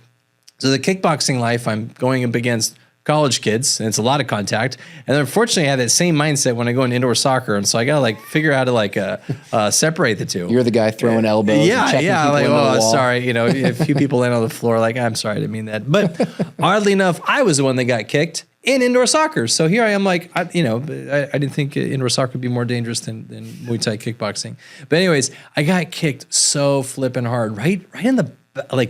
So the kickboxing life, I'm going up against college kids, and it's a lot of contact. And unfortunately, I have that same mindset when I go into indoor soccer, and so I gotta figure out how to separate the two. You're the guy throwing elbows. Yeah, and checking yeah. people Like, into the oh, wall. sorry. A few people land on the floor. Like, I'm sorry, I didn't mean that. But oddly enough, I was the one that got kicked in indoor soccer. So here I am, I didn't think indoor soccer would be more dangerous than Muay Thai kickboxing. But anyways, I got kicked so flipping hard, right in the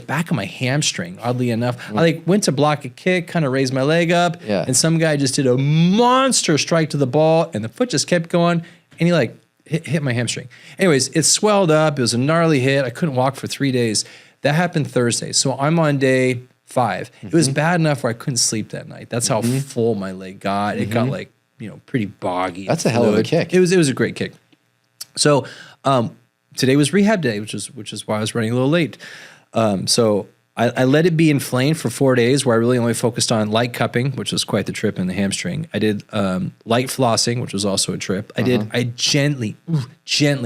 back of my hamstring. Oddly enough, I went to block a kick, kind of raised my leg up, and some guy just did a monster strike to the ball, and the foot just kept going, and he hit my hamstring. Anyways, it swelled up. It was a gnarly hit. I couldn't walk for 3 days. That happened Thursday. So I'm on day 5. It was bad enough where I couldn't sleep that night. That's how full my leg got. It got pretty boggy. That's a hell of a kick. It was a great kick. So today was rehab day, which is why I was running a little late. So I let it be inflamed for 4 days, where I really only focused on light cupping, which was quite the trip in the hamstring. I did light flossing, which was also a trip. I gently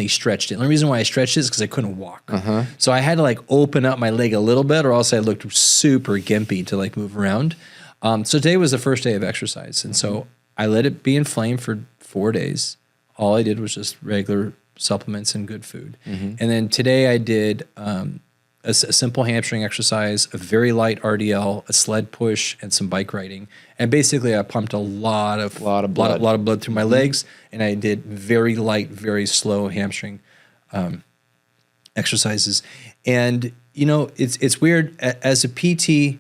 stretched it. And the reason why I stretched it is because I couldn't walk. So I had to open up my leg a little bit, or else I looked super gimpy to move around. So today was the first day of exercise. And so I let it be inflamed for 4 days. All I did was just regular supplements and good food. And then today I did a simple hamstring exercise, a very light RDL, a sled push, and some bike riding. And basically I pumped a lot of blood through my legs, and I did very light, very slow hamstring exercises. And it's weird. As a PT,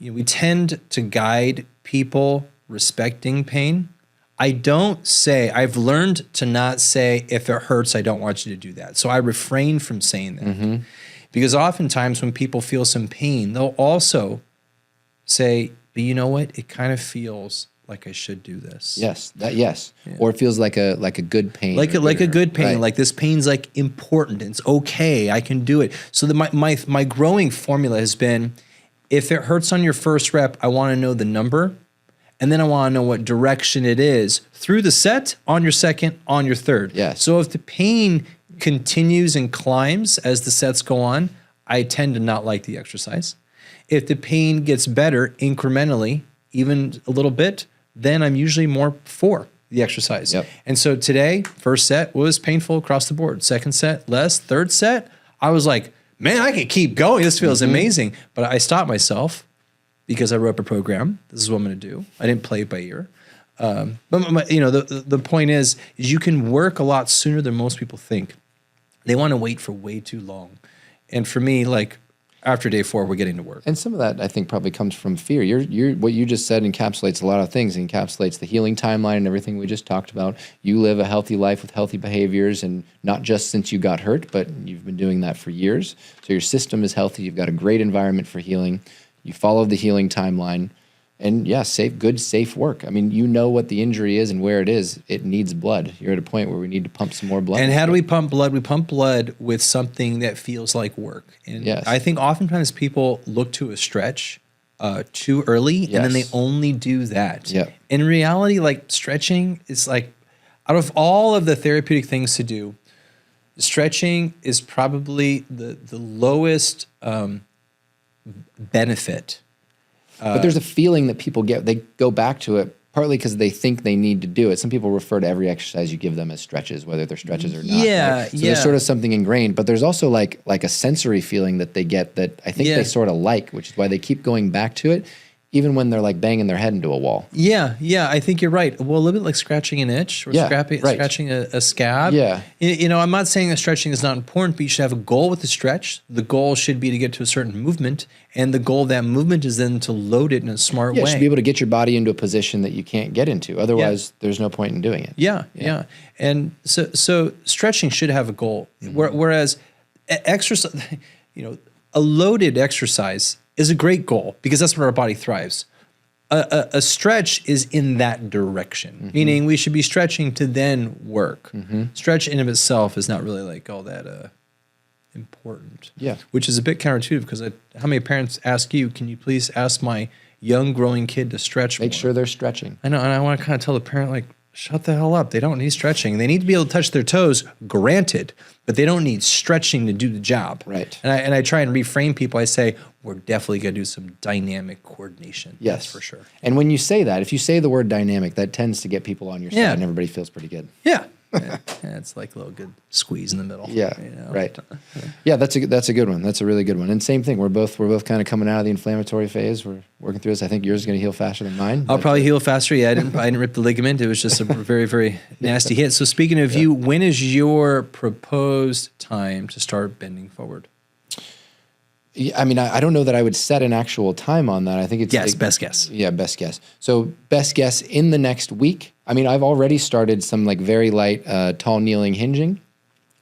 we tend to guide people respecting pain. I've learned to not say, if it hurts, I don't want you to do that. So I refrain from saying that. Because oftentimes when people feel some pain, they'll also say, but you know what? It kind of feels like I should do this. Yes. Or it feels like a good pain. Like a good pain. Right. Like this pain's important. It's okay. I can do it. So my growing formula has been, if it hurts on your first rep, I want to know the number. And then I want to know what direction it is through the set, on your second, on your third. Yes. So if the pain continues and climbs as the sets go on, I tend to not like the exercise. If the pain gets better incrementally, even a little bit, then I'm usually more for the exercise. Yep. And so today, first set was painful across the board. Second set, less. Third set, I was like, man, I can keep going. This feels amazing. But I stopped myself because I wrote up a program. This is what I'm going to do. I didn't play it by ear. But the point is you can work a lot sooner than most people think. They want to wait for way too long. And for me, after day 4, we're getting to work. And some of that, I think, probably comes from fear. What you just said encapsulates a lot of things. It encapsulates the healing timeline and everything we just talked about. You live a healthy life with healthy behaviors, and not just since you got hurt, but you've been doing that for years. So your system is healthy. You've got a great environment for healing. You follow the healing timeline. And yeah, safe work. I mean, you know what the injury is and where it is. It needs blood. You're at a point where we need to pump some more blood. And how do we pump blood? We pump blood with something that feels like work. And yes. I think oftentimes people look to a stretch too early, and then they only do that. Yep. In reality, stretching is out of all of the therapeutic things to do, stretching is probably the lowest benefit. But there's a feeling that people get. They go back to it partly because they think they need to do it. Some people refer to every exercise you give them as stretches, whether they're stretches or not. Yeah, right? So there's sort of something ingrained. But there's also like a sensory feeling that they get that I think they sort of like, which is why they keep going back to it, even when they're banging their head into a wall. Yeah, I think you're right. Well, a little bit like scratching an itch or scratching a scab. Yeah. I'm not saying that stretching is not important, but you should have a goal with the stretch. The goal should be to get to a certain movement, and the goal of that movement is then to load it in a smart way. You should be able to get your body into a position that you can't get into. Otherwise, there's no point in doing it. Yeah. And so stretching should have a goal, whereas exercise, a loaded exercise is a great goal because that's where our body thrives. A stretch is in that direction, meaning we should be stretching to then work. Stretch in of itself is not really all that important. Yeah. Which is a bit counterintuitive because how many parents ask you, can you please ask my young growing kid to stretch more? Make sure they're stretching. I know, and I want to kind of tell the parent, shut the hell up. They don't need stretching. They need to be able to touch their toes, granted, but they don't need stretching to do the job. Right. And I try and reframe people. I say, we're definitely going to do some dynamic coordination. Yes. That's for sure. And when you say that, if you say the word dynamic, that tends to get people on your side and everybody feels pretty good. Yeah. Yeah, it's like a little good squeeze in the middle. Yeah, right. Yeah, that's a good one. That's a really good one. And same thing. We're both kind of coming out of the inflammatory phase. We're working through this. I think yours is going to heal faster than mine. I'll probably heal faster. Yeah, I didn't rip the ligament. It was just a very, very nasty hit. So speaking of you, when is your proposed time to start bending forward? I mean, I don't know that I would set an actual time on that. I think it's best guess. Yeah, best guess. So best guess in the next week. I mean, I've already started some like very light tall kneeling hinging,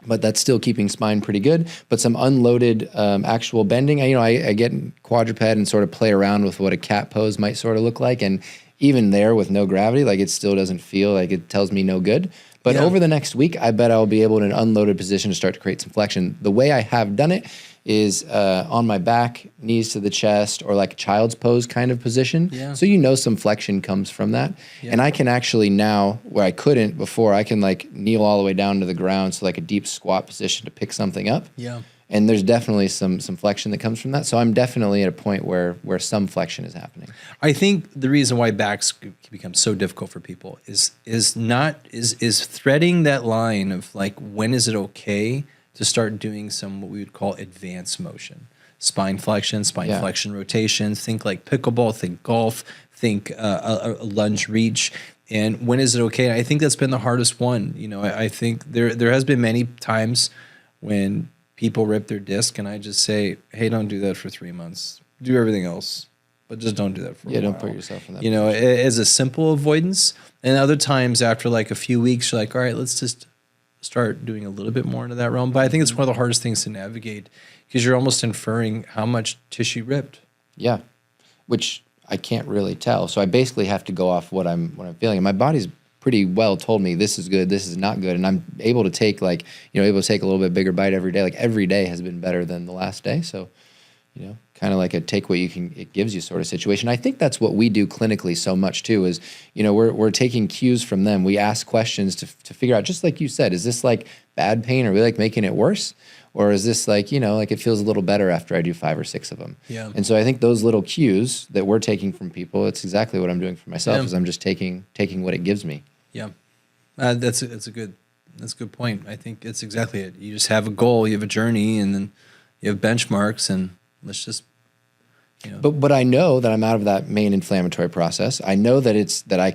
but that's still keeping spine pretty good. But some unloaded actual bending. I get in quadruped and sort of play around with what a cat pose might sort of look like, and even there with no gravity, like it still doesn't feel like it tells me no good. But over the next week, I bet I'll be able in an unloaded position to start to create some flexion. The way I have done it is on my back, knees to the chest, or like a child's pose kind of position. Yeah. So some flexion comes from that. Yeah. And I can actually now, where I couldn't before, I can like kneel all the way down to the ground, so like a deep squat position to pick something up. Yeah. And there's definitely some flexion that comes from that. So I'm definitely at a point where some flexion is happening. I think the reason why backs can become so difficult for people is threading that line of like, when is it okay to start doing some what we would call advanced motion, spine flexion rotations. Think like pickleball, think golf, think a lunge reach. And when is it okay? I think that's been the hardest one. I think there has been many times when people rip their disc, and I just say, hey, don't do that for 3 months. Do everything else, but just don't do that for a while. Don't put yourself in that position. As a simple avoidance. And other times after like a few weeks, you're like, all right, let's just start doing a little bit more into that realm. But I think it's one of the hardest things to navigate, because you're almost inferring how much tissue ripped. Yeah, which I can't really tell. So I basically have to go off what I'm feeling. And my body's pretty well told me this is good, this is not good, and I'm able to take a little bit bigger bite every day. Like every day has been better than the last day. So, kind of like a take what it gives you sort of situation. I think that's what we do clinically so much too. Is we're taking cues from them. We ask questions to figure out, just like you said, is this like bad pain? Are we like making it worse? Or is this like, like it feels a little better after I do 5 or 6 of them? Yeah. And so I think those little cues that we're taking from people, it's exactly what I'm doing for myself. Is I'm just taking what it gives me. Yeah, that's a good point. I think it's exactly it. You just have a goal, you have a journey, and then you have benchmarks, and let's just. But I know that I'm out of that main inflammatory process. I know that I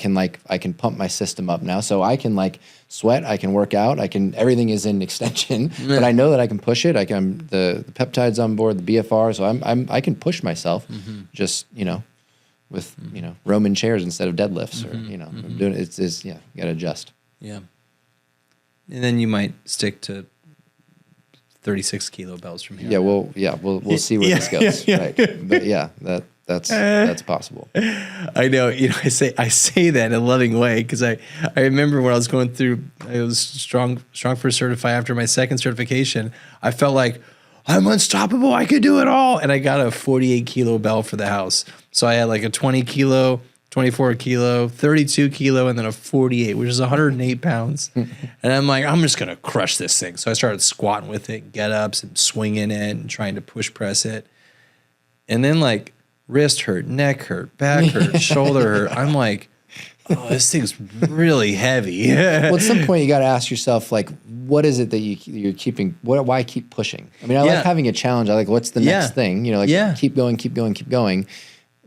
can pump my system up now, so I can like sweat, I can work out, everything is in extension. Yeah. But I know that I can push it. The peptides on board, the BFR, so I can push myself. Mm-hmm. Just with Roman chairs instead of deadlifts, or I'm doing it. You got to adjust. Yeah, and then you might stick to 36 kilo bells from here. Yeah, we'll see where this goes. Yeah. Right, but that's possible. I know. I say that in a loving way, because I remember when I was going through, I was strong for certify after my second certification. I felt like I'm unstoppable. I could do it all. And I got a 48 kilo bell for the house. So I had like a 20 kilo, 24 kilo, 32 kilo, and then a 48, which is 108 pounds. And I'm like, I'm just going to crush this thing. So I started squatting with it, get ups and swinging it and trying to push press it. And then like wrist hurt, neck hurt, back hurt, shoulder hurt. I'm like, oh, this thing's really heavy. Well, at some point you got to ask yourself, like, what is it that you're keeping? Why keep pushing? I mean, I like having a challenge. I like, what's the next thing? Keep going.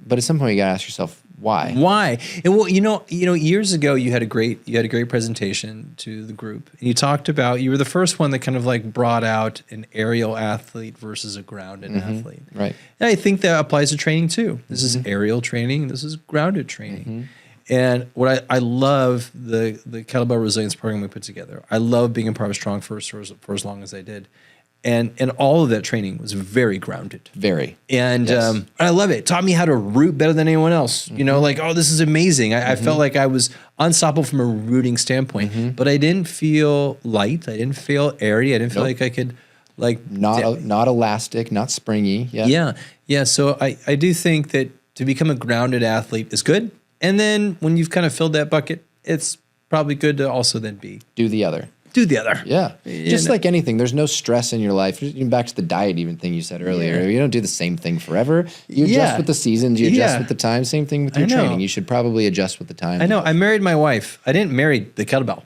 But at some point you got to ask yourself, why? Why? And well, years ago you had a great presentation to the group, and you talked about, you were the first one that kind of like brought out an aerial athlete versus a grounded athlete. Right. And I think that applies to training too. This is aerial training. This is grounded training. And what I love the Kettlebell Resilience program we put together. I love being a part of Strong for as long as I did. And all of that training was very grounded. Very. And I love it. It taught me how to root better than anyone else. Like, oh, this is amazing. I felt like I was unstoppable from a rooting standpoint. But I didn't feel light. I didn't feel airy. I didn't feel like I could, like... Not elastic, not springy. Yeah. So I do think that to become a grounded athlete is good. And then when you've kind of filled that bucket, it's probably good to also then do the other. do the other. Yeah. Just like anything, there's no stress in your life. Even back to the diet even thing you said earlier. You don't do the same thing forever. You adjust with the seasons, you adjust with the time. Same thing with your training. You should probably adjust with the time. I know. I married my wife. I didn't marry the kettlebell.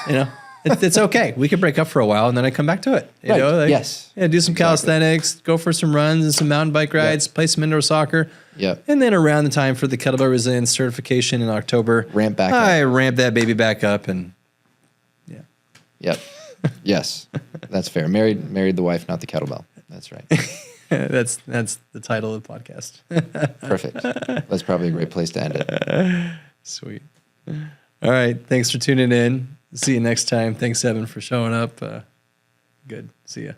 You know? It's okay. We could break up for a while and then I come back to it. You know, like, yes. Yeah, do some calisthenics, go for some runs and some mountain bike rides, play some indoor soccer. Yep. And then around the time for the kettlebell resilience certification in October, ramp back up. I ramp that baby back up and Yep. Yes. That's fair. Married the wife, not the kettlebell. That's right. that's the title of the podcast. Perfect. That's probably a great place to end it. Sweet. All right. Thanks for tuning in. See you next time. Thanks, Evan, for showing up. Good. See ya.